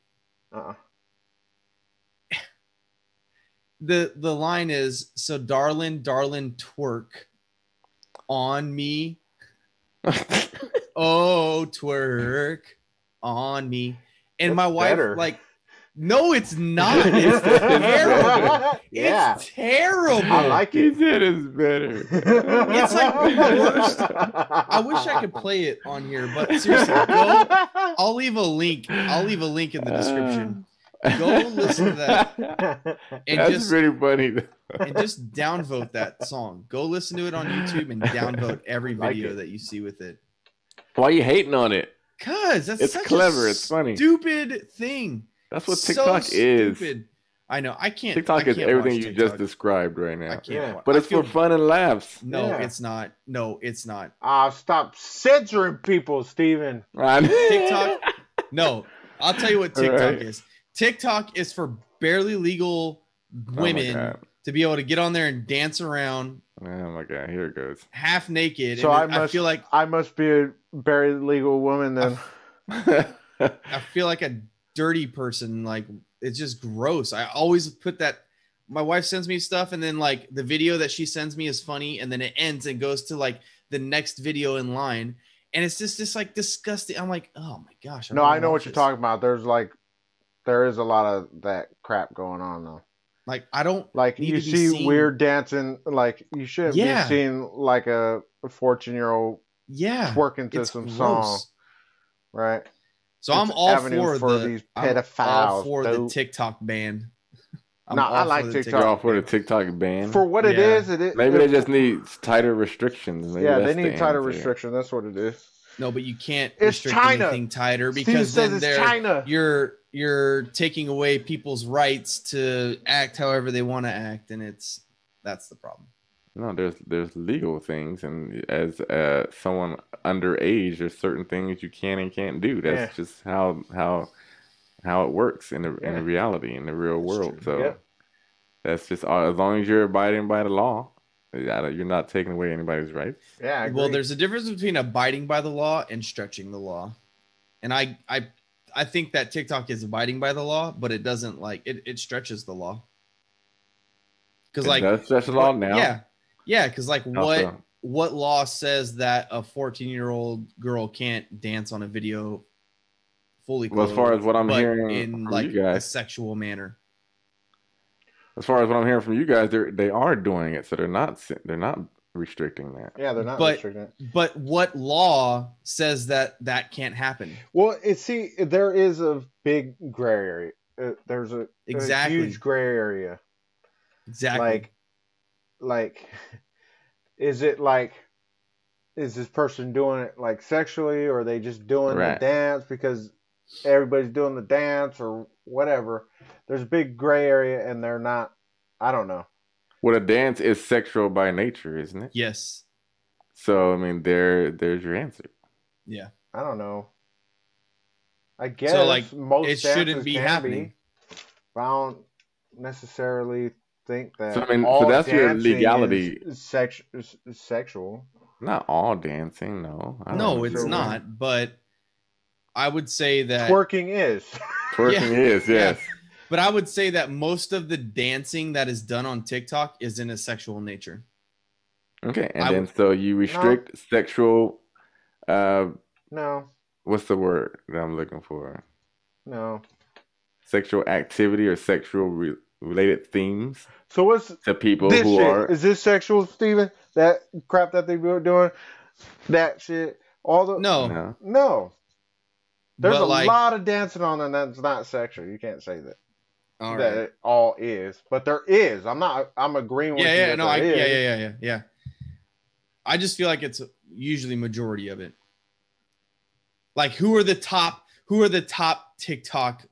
The line is, so darling, twerk on me. Oh, twerk on me. And that's my wife, better. Like, no, it's not. It's terrible. Yeah. It's terrible. I like it. He said it's better. It's like the worst. I wish I could play it on here, but seriously, I'll leave a link. I'll leave a link in the description. Go listen to that. And that's pretty funny. And just downvote that song. Go listen to it on YouTube and downvote every video that you see with it. Why are you hating on it? Because it's such clever. It's funny. Stupid thing. That's what TikTok is. Stupid. I know. I can't. TikTok is everything you just described right now. But it's for fun and laughs. No, it's not. No, it's not. Stop censoring people, Steven. TikTok. No, I'll tell you what TikTok is. TikTok is for barely legal women to be able to get on there and dance around. Oh my God, here it goes. Half naked. So and I feel like I must be a very legal woman then. I feel like a dirty person. Like, it's just gross. I always put that. My wife sends me stuff, and then like the video that she sends me is funny, and then it ends and goes to like the next video in line, and it's just like disgusting. I'm like, oh my gosh. No, I know what you're talking about. There is a lot of that crap going on though. Like, I don't like need you to be see seen. weird dancing. Like you shouldn't be seeing like a 14-year-old twerking to some song, right? So I'm all for these pedophiles. The TikTok ban. I like TikTok. You're all for the TikTok ban. For what it is, maybe they just need tighter restrictions. Maybe they need tighter restrictions. That's what it is. No, but you can't it's restrict China. anything tighter because then China. You're taking away people's rights to act however they want to act, and that's the problem. No, there's legal things, and as someone underage, there's certain things you can and can't do. That's just how it works in the reality in the real world. So that's just as long as you're abiding by the law, you're not taking away anybody's rights. Yeah, I agree. Well, there's a difference between abiding by the law and stretching the law, and I think that TikTok is abiding by the law, but it doesn't it stretches the law. Because does stretch the law now. Yeah, because what law says that a 14-year-old girl can't dance on a video fully clothed, as far as what I'm hearing in from you guys, a sexual manner? As far as what I'm hearing from you guys, they are doing it, so they're not restricting that. Yeah, they're not restricting it. But what law says that can't happen? Well, there is a big gray area. There's a huge gray area. Exactly. Like, is this person doing it like sexually, or are they just doing the dance because everybody's doing the dance or whatever? There's a big gray area, and they're not. I don't know. Well, a dance is sexual by nature, isn't it? Yes. So I mean, there's your answer. Yeah. I don't know. I guess most it shouldn't be happening. But I don't necessarily think that. So I mean, so that's your legality. Is sexual. Not all dancing, no. No, it's not. But I would say that twerking is. Twerking is, yes. Yeah. But I would say that most of the dancing that is done on TikTok is in a sexual nature. Okay, and so you restrict sexual. No. What's the word that I'm looking for? No. Sexual activity or sexual related themes. So what's to people who are? Is this sexual, Steven? That crap that they were doing, that shit, no. There's a lot of dancing on there that's not sexual. You can't say that. It all is, but there is. I'm agreeing with you. Yeah. I just feel like it's usually majority of it. Like, who are the top TikTok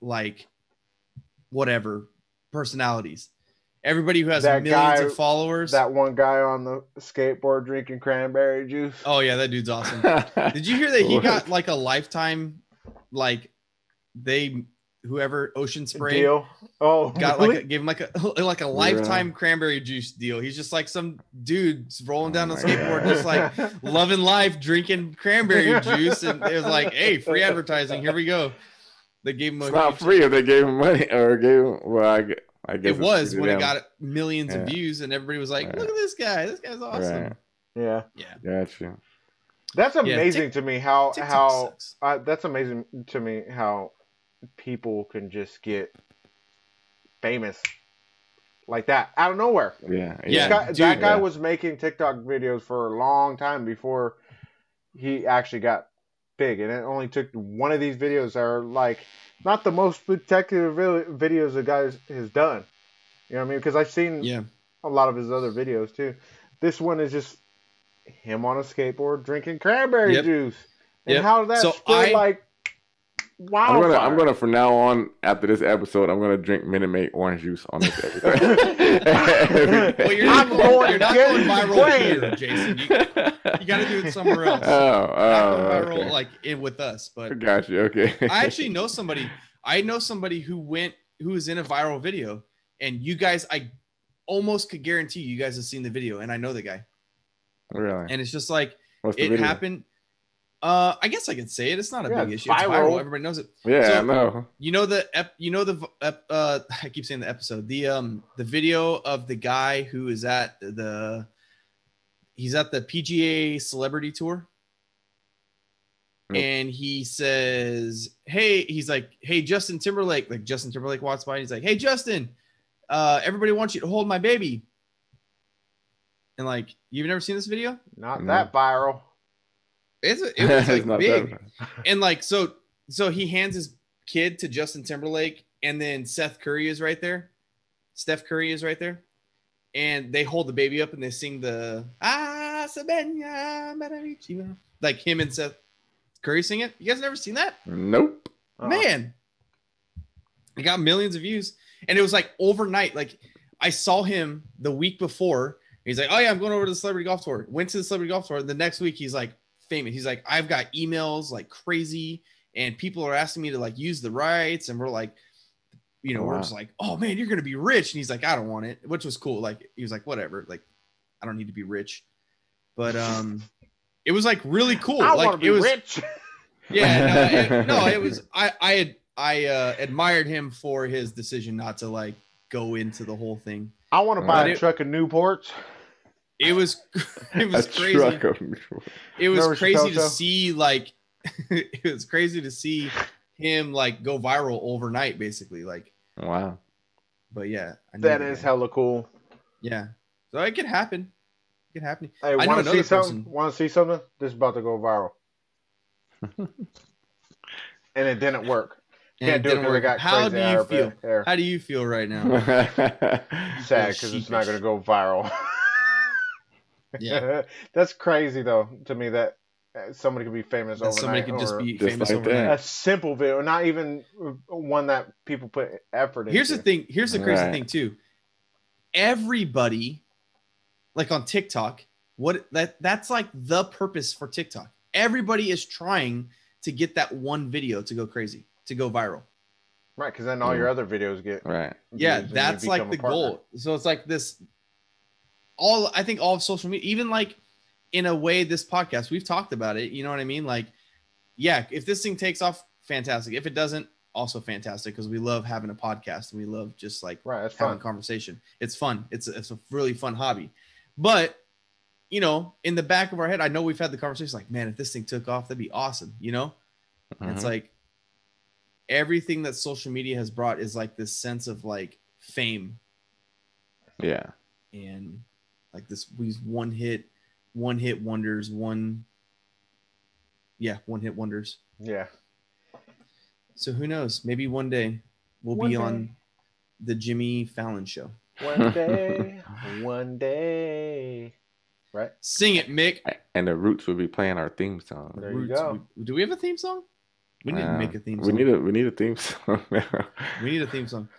whatever personalities? Everybody who has millions of followers. That one guy on the skateboard drinking cranberry juice. Oh yeah, that dude's awesome. Did you hear that he got a lifetime whoever Ocean Spray deal? Oh, got really? gave him a lifetime cranberry juice deal. He's just like some dude rolling down a skateboard, just loving life, drinking cranberry juice, and it was like, hey, free advertising. Here we go. They gave him. It's not free if they gave him money or gave him. Well, I guess it was when it got millions of views, and everybody was like, "Look at this guy! This guy's awesome." Right. Yeah. Gotcha. That's amazing to me. That's amazing to me how people can just get famous like that out of nowhere. That guy was making TikTok videos for a long time before he actually got big, and it only took one of these videos that are not the most spectacular videos the guy has done. You know what I mean? Because I've seen a lot of his other videos too. This one is just him on a skateboard drinking cranberry juice. And how did that spread wow. I'm gonna from now on, after this episode, I'm gonna drink Minute Maid orange juice on this episode. Well, you're not going viral here, Jason. You gotta do it somewhere else. Viral with us. But gotcha. Okay. I actually know somebody. I know somebody who was in a viral video, and you guys, almost could guarantee you guys have seen the video, and I know the guy. Really? And it's just like What's the it video? happened. I guess I can say it. It's not a big issue. It's viral. viral. Everybody knows it. Yeah, So, I know. You know I keep saying the episode. The video of the guy who is at he's at the PGA Celebrity Tour. Nope. And he says, "Hey," he's like, "Hey, Justin Timberlake." Like Justin Timberlake walks by and he's like, "Hey, Justin, everybody wants you to hold my baby." And like, you've never seen this video? Not that viral. It was like not big. that. And like, so he hands his kid to Justin Timberlake, and then Steph Curry is right there, and they hold the baby up and they sing the like him and Seth Curry sing it. You guys never seen that? Nope. Man, it got millions of views, and it was like overnight. Like I saw him the week before. He's like, "Oh yeah, I'm going over to the Celebrity Golf Tour." Went to the Celebrity Golf Tour. The next week, he's like famous. He's like, "I've got emails like crazy, and people are asking me to like use the rights." And we're like, we're just like, "Oh man, you're gonna be rich." And he's like, "I don't want it," which was cool. Like he was like, "Whatever, like I don't need to be rich." But it was like really cool. I like want to be rich. Yeah, no, it was. I admired him for his decision not to like go into the whole thing. I want to buy But a truck of Newports. It was crazy. It was Remember crazy Chappelle to Show? see like it was crazy to see him like go viral overnight, basically. Like, Wow. but yeah, That is hella cool. yeah. So it could happen. It could happen. Hey, I know want to see another something? person. Want to see something? This is about to go viral. And it didn't work. And Can't do it didn't because I work. got How crazy do you feel? hair. How do you feel right now? Sad because it's not sheepish. going to go viral. Yeah. That's crazy though to me that somebody could be famous That overnight. somebody could just or be just famous like overnight. that. a simple video, not even one that people put effort into. Here's the thing. Here's the crazy Right. thing too. Everybody, like on TikTok, that's like the purpose for TikTok. Everybody is trying to get that one video to go crazy, to go viral. Right, because then all your other videos get Right. Yeah, views and you that's like become the a partner. goal. So it's like this. I think all of social media, even like in a way, this podcast, we've talked about it. You know what I mean? Like, yeah, if this thing takes off, fantastic. If it doesn't, also fantastic, because we love having a podcast and we love just like Right, that's having fun. conversation. It's fun. It's a really fun hobby. But in the back of our head, I know we've had the conversation like, man, if this thing took off, that'd be awesome. And it's like everything that social media has brought is like this sense of like fame Yeah. and like these one hit wonders. One hit wonders. Yeah. So who knows? Maybe one day we'll One be day. on the Jimmy Fallon show. One day. Right? Sing it, Mick. And the Roots will be playing our theme song. There you Roots. go. Do we have a theme song? We need to make a theme We song. need a theme song. We need a theme song.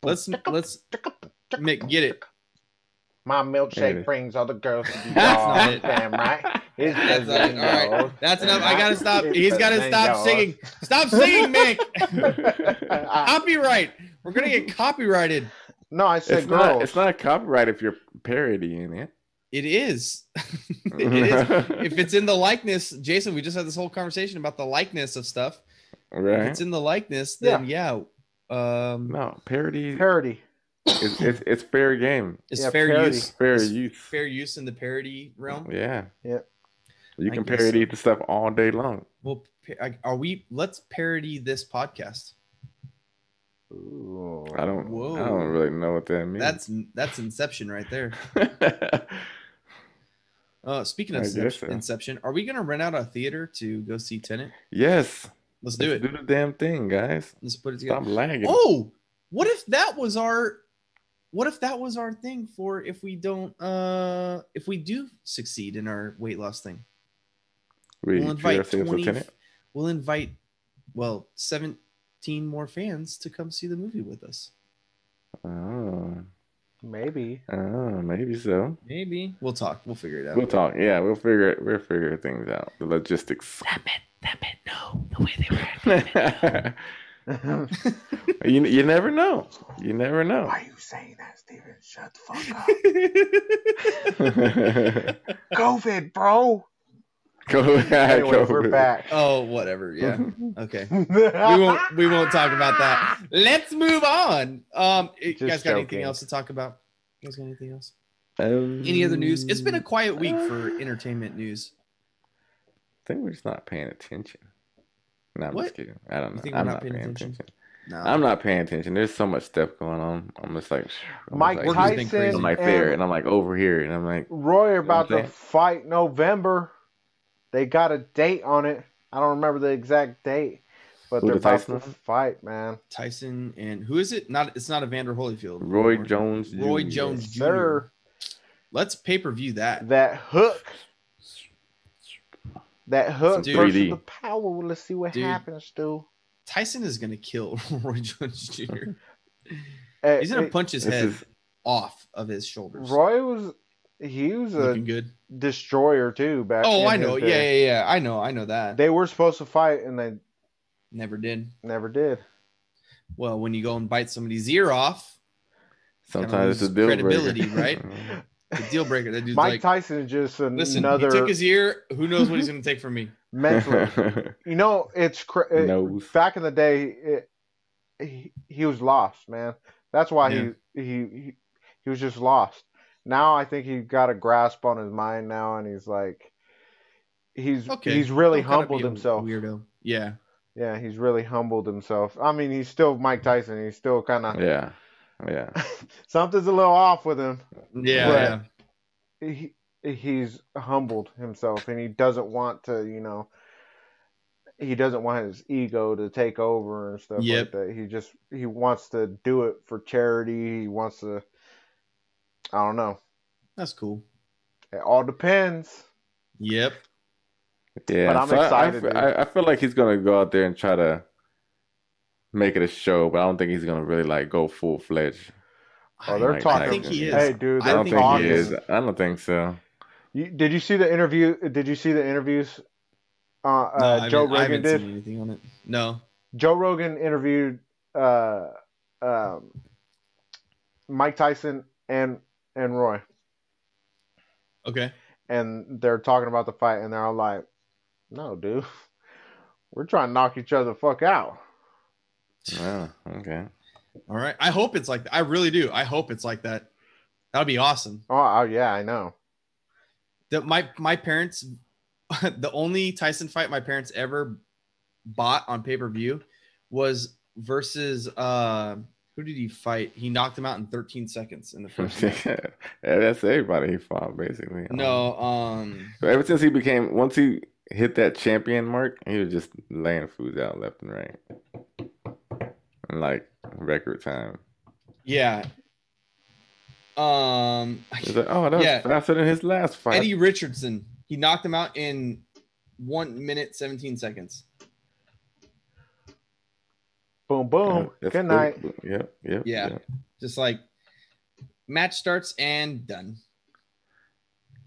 Let's Mick, get it. My There it milkshake is. brings all the girls to the That's yard. not it. Damn right. It's That's the all right. All right. Zingo. That's enough. I gotta stop. It's He's the gotta stop Zingo. singing. Stop singing, Mick. Copyright. We're gonna get copyrighted. No, I said It's girls. not a copyright if you're parodying it. It is. It is. If it's in the likeness, Jason, we just had this whole conversation about the likeness of stuff. If Right? it's in the likeness, then yeah. No, parody. Parody. It's fair game. It's Yeah, fair parody. use. Fair It's use. fair use in the parody realm. Yeah. Yeah. You I can guess parody so. the stuff all day long. Well, let's parody this podcast. Ooh. I don't Whoa. really know what that means. That's Inception right there. Speaking of I guess so. Inception, are we gonna rent out a theater to go see Tenet? Yes. Let's do it. Do the damn thing, guys. Let's put it together. Stop lagging. Oh, what if that was our thing for if we do succeed in our weight loss thing? We We'll treat invite ourselves to 20 Tenet? we'll invite 17 more fans to come see the movie with us. Oh, Maybe. maybe so. Maybe. We'll talk. We'll figure it out. We'll talk. Yeah, we'll figure things out. The logistics. That bit, no, the way they were. You never know. You never know. Why are you saying that, Steven? Shut the fuck up. COVID, bro. Anyways, we're back. Oh, whatever. Yeah. Okay. We won't talk about that. Let's move on. You guys got anything else to talk about? You guys got anything else? Any other news? It's been a quiet week for entertainment news. I think we're just not paying attention. No, I'm What? just kidding. I don't know. You think I'm we're not paying attention. No. I'm not paying attention. There's so much stuff going on. I'm just like, Mike We're just being crazy. Tyson I'm like and there, and I'm like over here, and I'm like, Roy are about You know to what I'm fight November. They got a date on it. I don't remember the exact date, but Who, they're the about Tyson to one? fight, man. Tyson and who is it? It's not Evander Holyfield. Roy anymore. Jones. Roy Jr. Jones Jr. Sir, Let's pay-per-view that. that hook. That hook Dude. versus 3D. the power. Let's see what Dude. happens, dude. Tyson is gonna kill Roy Jones Jr. Hey, He's gonna hey, punch his this head is- off of his shoulders. Roy was a Looking good. destroyer too back. Oh, in I know. his day. Yeah. I know that. They were supposed to fight and they Never did. never did. Well, when you go and bite somebody's ear off, Sometimes it's a lose deal credibility, breaker. right? the deal breaker. That dude's Mike like, Tyson is just listen, another he took his ear. Who knows what he's gonna take from me? mentally. You know, it's Nose. back in the day. He was lost, man. That's why Yeah. he was just lost. Now I think he got a grasp on his mind now, and he's like, he's really Don't gotta humbled be a himself. Weirdo. Yeah. Yeah, he's really humbled himself. I mean, he's still Mike Tyson. He's still kind of Yeah. something's a little off with him. Yeah. But he's humbled himself, and he doesn't want to, he doesn't want his ego to take over and stuff Yep. like that. He wants to do it for charity. He wants to. I don't know. That's cool. It all depends. Yep. Yeah. But I'm excited, dude. I feel like he's gonna go out there and try to make it a show, but I don't think he's gonna really like go full fledged. Oh, they're Like talking. I think he is. Hey, dude, I they're I don't think think talking. he is. I don't think so. Did you see the interview? Did you see the interviews? No, I Joe haven't- I Rogan haven't did. seen anything on it. No. Joe Rogan interviewed Mike Tyson and Roy, Okay. and they're talking about the fight, and they're all like, "No, dude, we're trying to knock each other the fuck out." Oh, okay. All right. I hope it's like that. I really do. I hope it's like that. That'd be awesome. Oh, yeah, I know. My parents, the only Tyson fight my parents ever bought on pay-per-view was versus who did he fight? He knocked him out in 13 seconds in the first match. Yeah, that's everybody he fought basically. No, So ever since once he hit that champion mark, he was just laying foods out left and right, in like record time. yeah. He's like, oh, that was Yeah. faster than his last fight. Eddie Richardson. He knocked him out in 1 minute 17 seconds. Boom, boom. That's Good cool. night. Yep. Yeah. Just like match starts and done.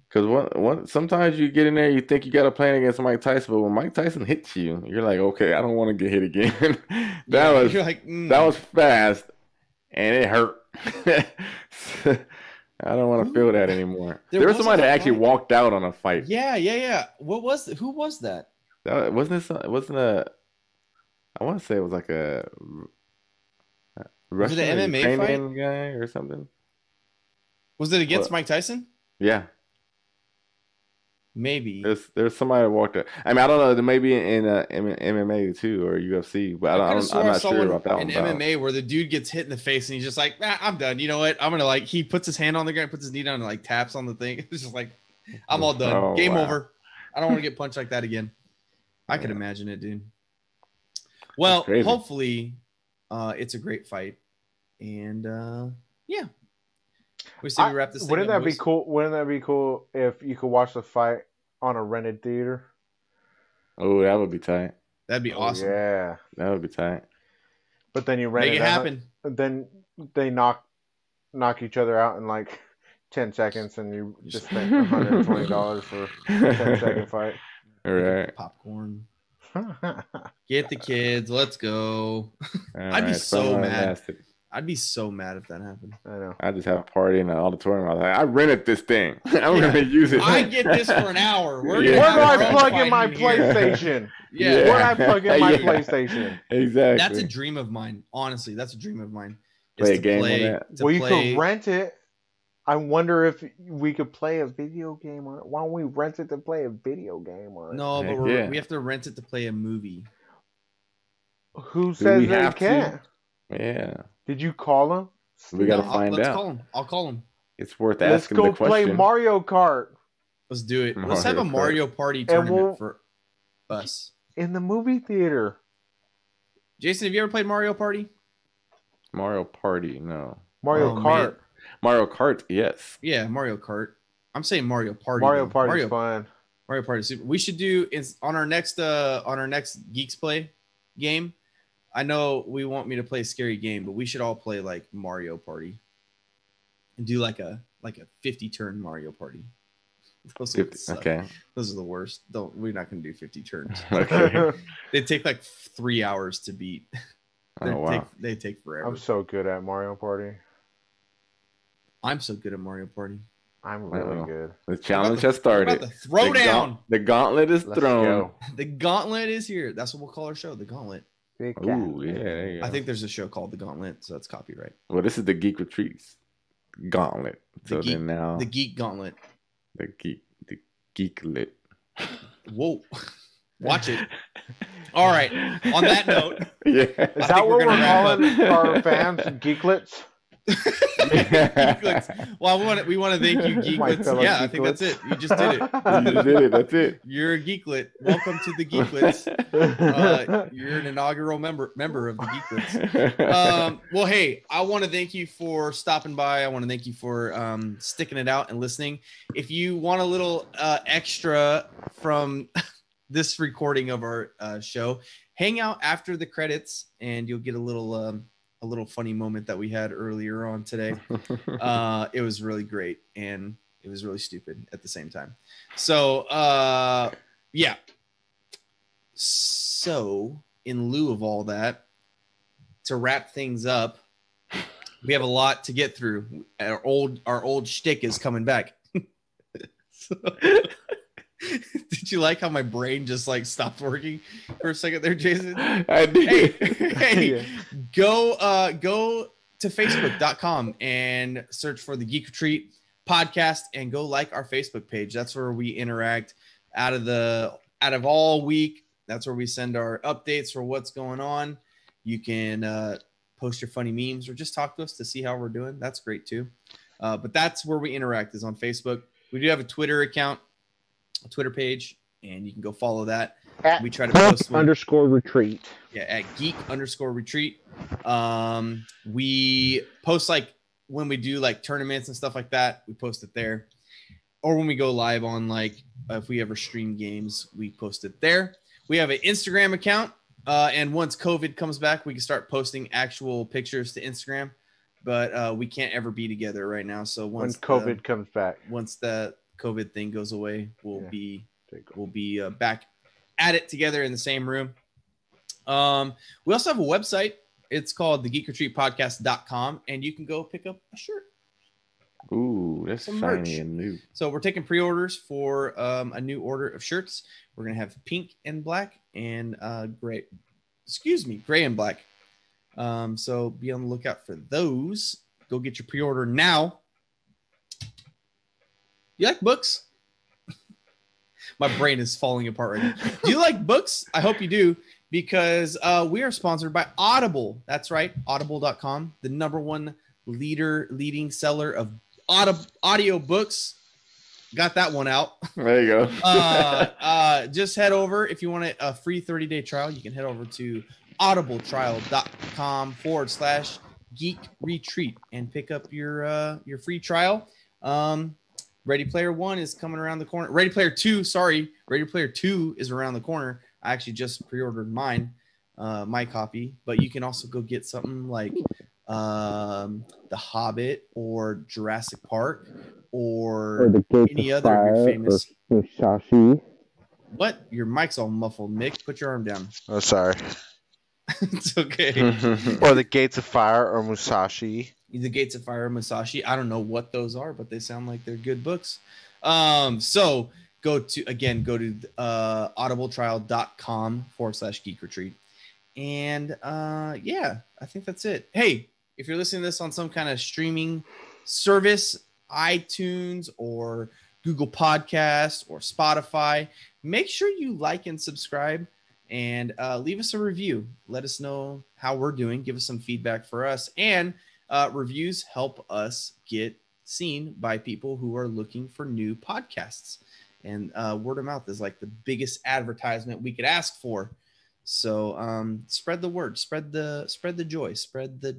Because sometimes you get in there, you think you got a plan against Mike Tyson, but when Mike Tyson hits you, you're like, okay, I don't want to get hit again. You're like, that was fast, and it hurt. I don't want to feel that anymore. There was somebody that actually walked out on a fight. Yeah. Who was that? That wasn't a. I want to say it was like a Russian an MMA Ukrainian guy or something. Was it against What? Mike Tyson? Yeah. Maybe. There's somebody that walked out. I mean, I don't know. Maybe in MMA too or UFC, but I'm not sure about that one. In MMA where the dude gets hit in the face and he's just like, I'm done. You know what? I'm gonna he puts his hand on the ground, puts his knee down, and like taps on the thing. It's just like, I'm all done. Oh, Game wow. over. I don't want to get punched like that again. I can imagine it, dude. Well, crazy. hopefully, it's a great fight, and yeah. We say we wrap this thing Wouldn't up, that be boys. cool? Wouldn't that be cool if you could watch the fight on a rented theater? Oh, that would be tight. That'd be awesome. Yeah, That would be tight. but then you rent Make it happen. Then they knock each other out in like 10 seconds, and you just spent $120 for a 10-second fight. All right. Popcorn. Get the kids. Let's go. I'd be Alright, so fun while it mad. lasted. I'd be so mad if that happened. I know. I just have a party in the auditorium. I was like, I rented this thing. I'm gonna use it. I get this for an hour. We're Yeah. gonna Where have do our I own plug in my fighting here. PlayStation? Yeah. Where do I plug in my Yeah. PlayStation? Exactly. That's a dream of mine. Honestly, that's a dream of mine. Play is a game on that. to Well, you play- could rent it. I wonder if we could play a video game on it. Why don't we rent it to play a video game on it? No, Heck but yeah. we have to rent it to play a movie. Who we says they have to? can't? Yeah. Did you call them? We gotta No, find let's out. call him. I'll call him. It's worth Let's asking go the play question. Mario Kart Let's do it. Let's have a Mario Kart. Mario Party And tournament we'll- for us. in the movie theater. Jason, have you ever played Mario Party? Mario Party, no. Mario Oh, Kart. man. Mario Kart, yes. Yeah, Mario Kart. I'm saying Mario Party. Mario though. Party's fun. Mario Party is super. We should do is on our next Geeks Play game. I know we want me to play a scary game, but we should all play like Mario Party and do like a 50 turn Mario Party. Those would suck. Okay. Those are the worst. We're not gonna do 50 turns. Okay. They take like 3 hours to beat. Oh, wow. They take forever. I'm so good at Mario Party. I'm so good at Mario Party. I'm really Uh-oh. good. The challenge has What started. about the throwdown? The gauntlet is Let's thrown. go. The Gauntlet is here. That's what we'll call our show, The Gauntlet. Big Ooh, cat. yeah, there you go. I think there's a show called The Gauntlet, so that's copyright. Well, this is the Geek Retreats gauntlet. So Geek- then now The Geek Gauntlet. the Geeklet. Whoa. Watch it. All right. On that note, Yeah. Is I that think what we're we're gonna wrap calling our fans? Geeklets? Geeklets. Well, we want to thank you, My Geeklets. fellow Yeah, I think that's Geeklets. it. You just did it. You just did it. That's it. You're a Geeklet. Welcome to the Geeklets. You're an inaugural member of the Geeklets. Well, hey, I want to thank you for stopping by. I want to thank you for sticking it out and listening. If you want a little extra from this recording of our show, hang out after the credits and you'll get a little funny moment that we had earlier on today. It was really great and it was really stupid at the same time. So yeah. So in lieu of all that, to wrap things up, we have a lot to get through. Our old shtick is coming back. So, did you like how my brain just like stopped working for a second there, Jason? I did. Hey, Yeah. go to facebook.com and search for the Geek Retreat podcast and go like our Facebook page. That's where we interact out of all week. That's where we send our updates for what's going on. You can post your funny memes or just talk to us to see how we're doing. That's great too. But that's where we interact is on Facebook. We do have a Twitter account, a Twitter page, and you can go follow that. At We try to post one. _retreat. Yeah, at geek_retreat. We post like when we do like tournaments and stuff like that, we post it there. Or when we go live on like if we ever stream games, we post it there. We have an Instagram account. And once COVID comes back, we can start posting actual pictures to Instagram. But we can't ever be together right now. So When once COVID comes back. once the COVID thing goes away, we'll Yeah. be back at it together in the same room. We also have a website. It's called thegeekretreatpodcast.com, and you can go pick up a shirt. Ooh, that's Some merch. shiny and new. So we're taking pre-orders for a new order of shirts. We're gonna have pink and black and gray. Gray and black. So be on the lookout for those. Go get your pre-order now. You like books? My brain is falling apart right now. Do you like books? I hope you do, because we are sponsored by Audible. That's right, audible.com, the number one leading seller of audio books. Got that one out. There you go. Just head over. If you want a free 30-day trial, you can head over to audibletrial.com/geek retreat and pick up your free trial. Ready Player 1 is coming around the corner. Ready Player 2 is around the corner. I actually just pre-ordered mine, my copy, but you can also go get something like The Hobbit or Jurassic Park or the Gate any of other of your Fire famous. or Shashi. What? Your mic's all muffled, Mick. Put your arm down. Oh, sorry. It's okay. Or the Gates of Fire or Musashi. The Gates of Fire, Musashi. I don't know what those are, but they sound like they're good books. So go to audibletrial.com/geek retreat. And yeah, I think that's it. Hey, if you're listening to this on some kind of streaming service, iTunes or Google Podcasts or Spotify, make sure you like and subscribe and leave us a review. Let us know how we're doing. Give us some feedback for us. And reviews help us get seen by people who are looking for new podcasts. And word of mouth is like the biggest advertisement we could ask for. So spread the word, spread the joy, spread the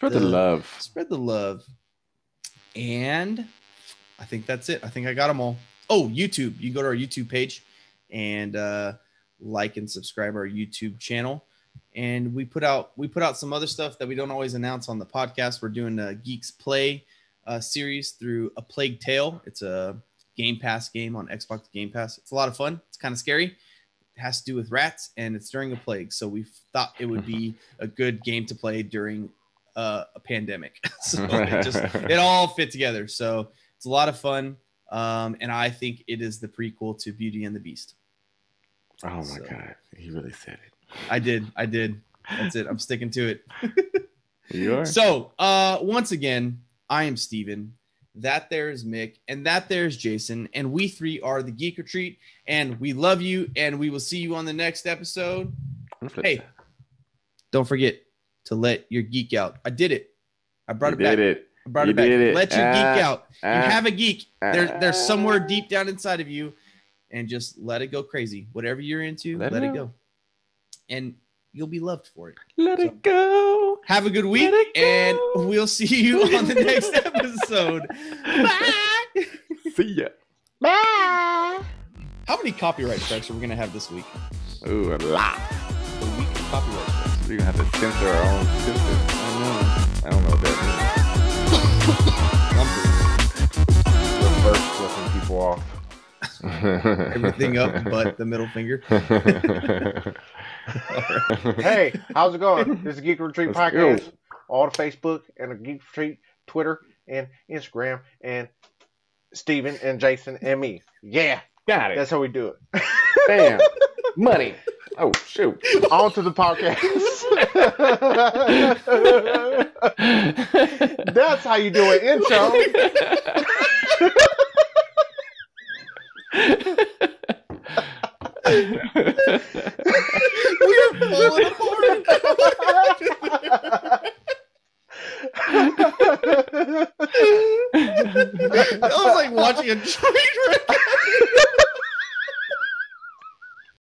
love. Spread the love. And I think that's it. I think I got them all. Oh, YouTube. You go to our YouTube page and like and subscribe our YouTube channel. And we put out some other stuff that we don't always announce on the podcast. We're doing a Geeks Play series through A Plague Tale. It's a Game Pass game on Xbox Game Pass. It's a lot of fun. It's kind of scary. It has to do with rats, and it's during a plague. So we thought it would be a good game to play during a pandemic. So it all fit together. So it's a lot of fun. And I think it is the prequel to Beauty and the Beast. Oh my God. He really said it. I did. That's it. I'm sticking to it. You are? So once again, I am Steven. That there's Mick, and that there's Jason, and we three are the Geek Retreat, and we love you, and we will see you on the next episode. Hey, don't forget to let your geek out. I did it. I brought it back. I brought it back. Let your geek out. You have a geek. There's somewhere deep down inside of you, and just let it go crazy. Whatever you're into, let it go. And you'll be loved for it. Let it go. Have a good week, and we'll see you on the next episode. Bye. See ya. Bye. How many copyright strikes are we going to have this week? Ooh, a lot. The week of copyright strikes. We're going to have to censor our own censor. I don't know what that Reverse flipping people off. means. Everything up but the middle finger. Hey, how's it going? This is Geek Retreat Podcast. All the Facebook and the Geek Retreat, Twitter and Instagram, and Steven and Jason and me. Yeah. Got it. That's how we do it. Bam. Money. Oh, shoot. On to the podcast. That's how you do an intro. We're falling apart. That was like watching a train wreck.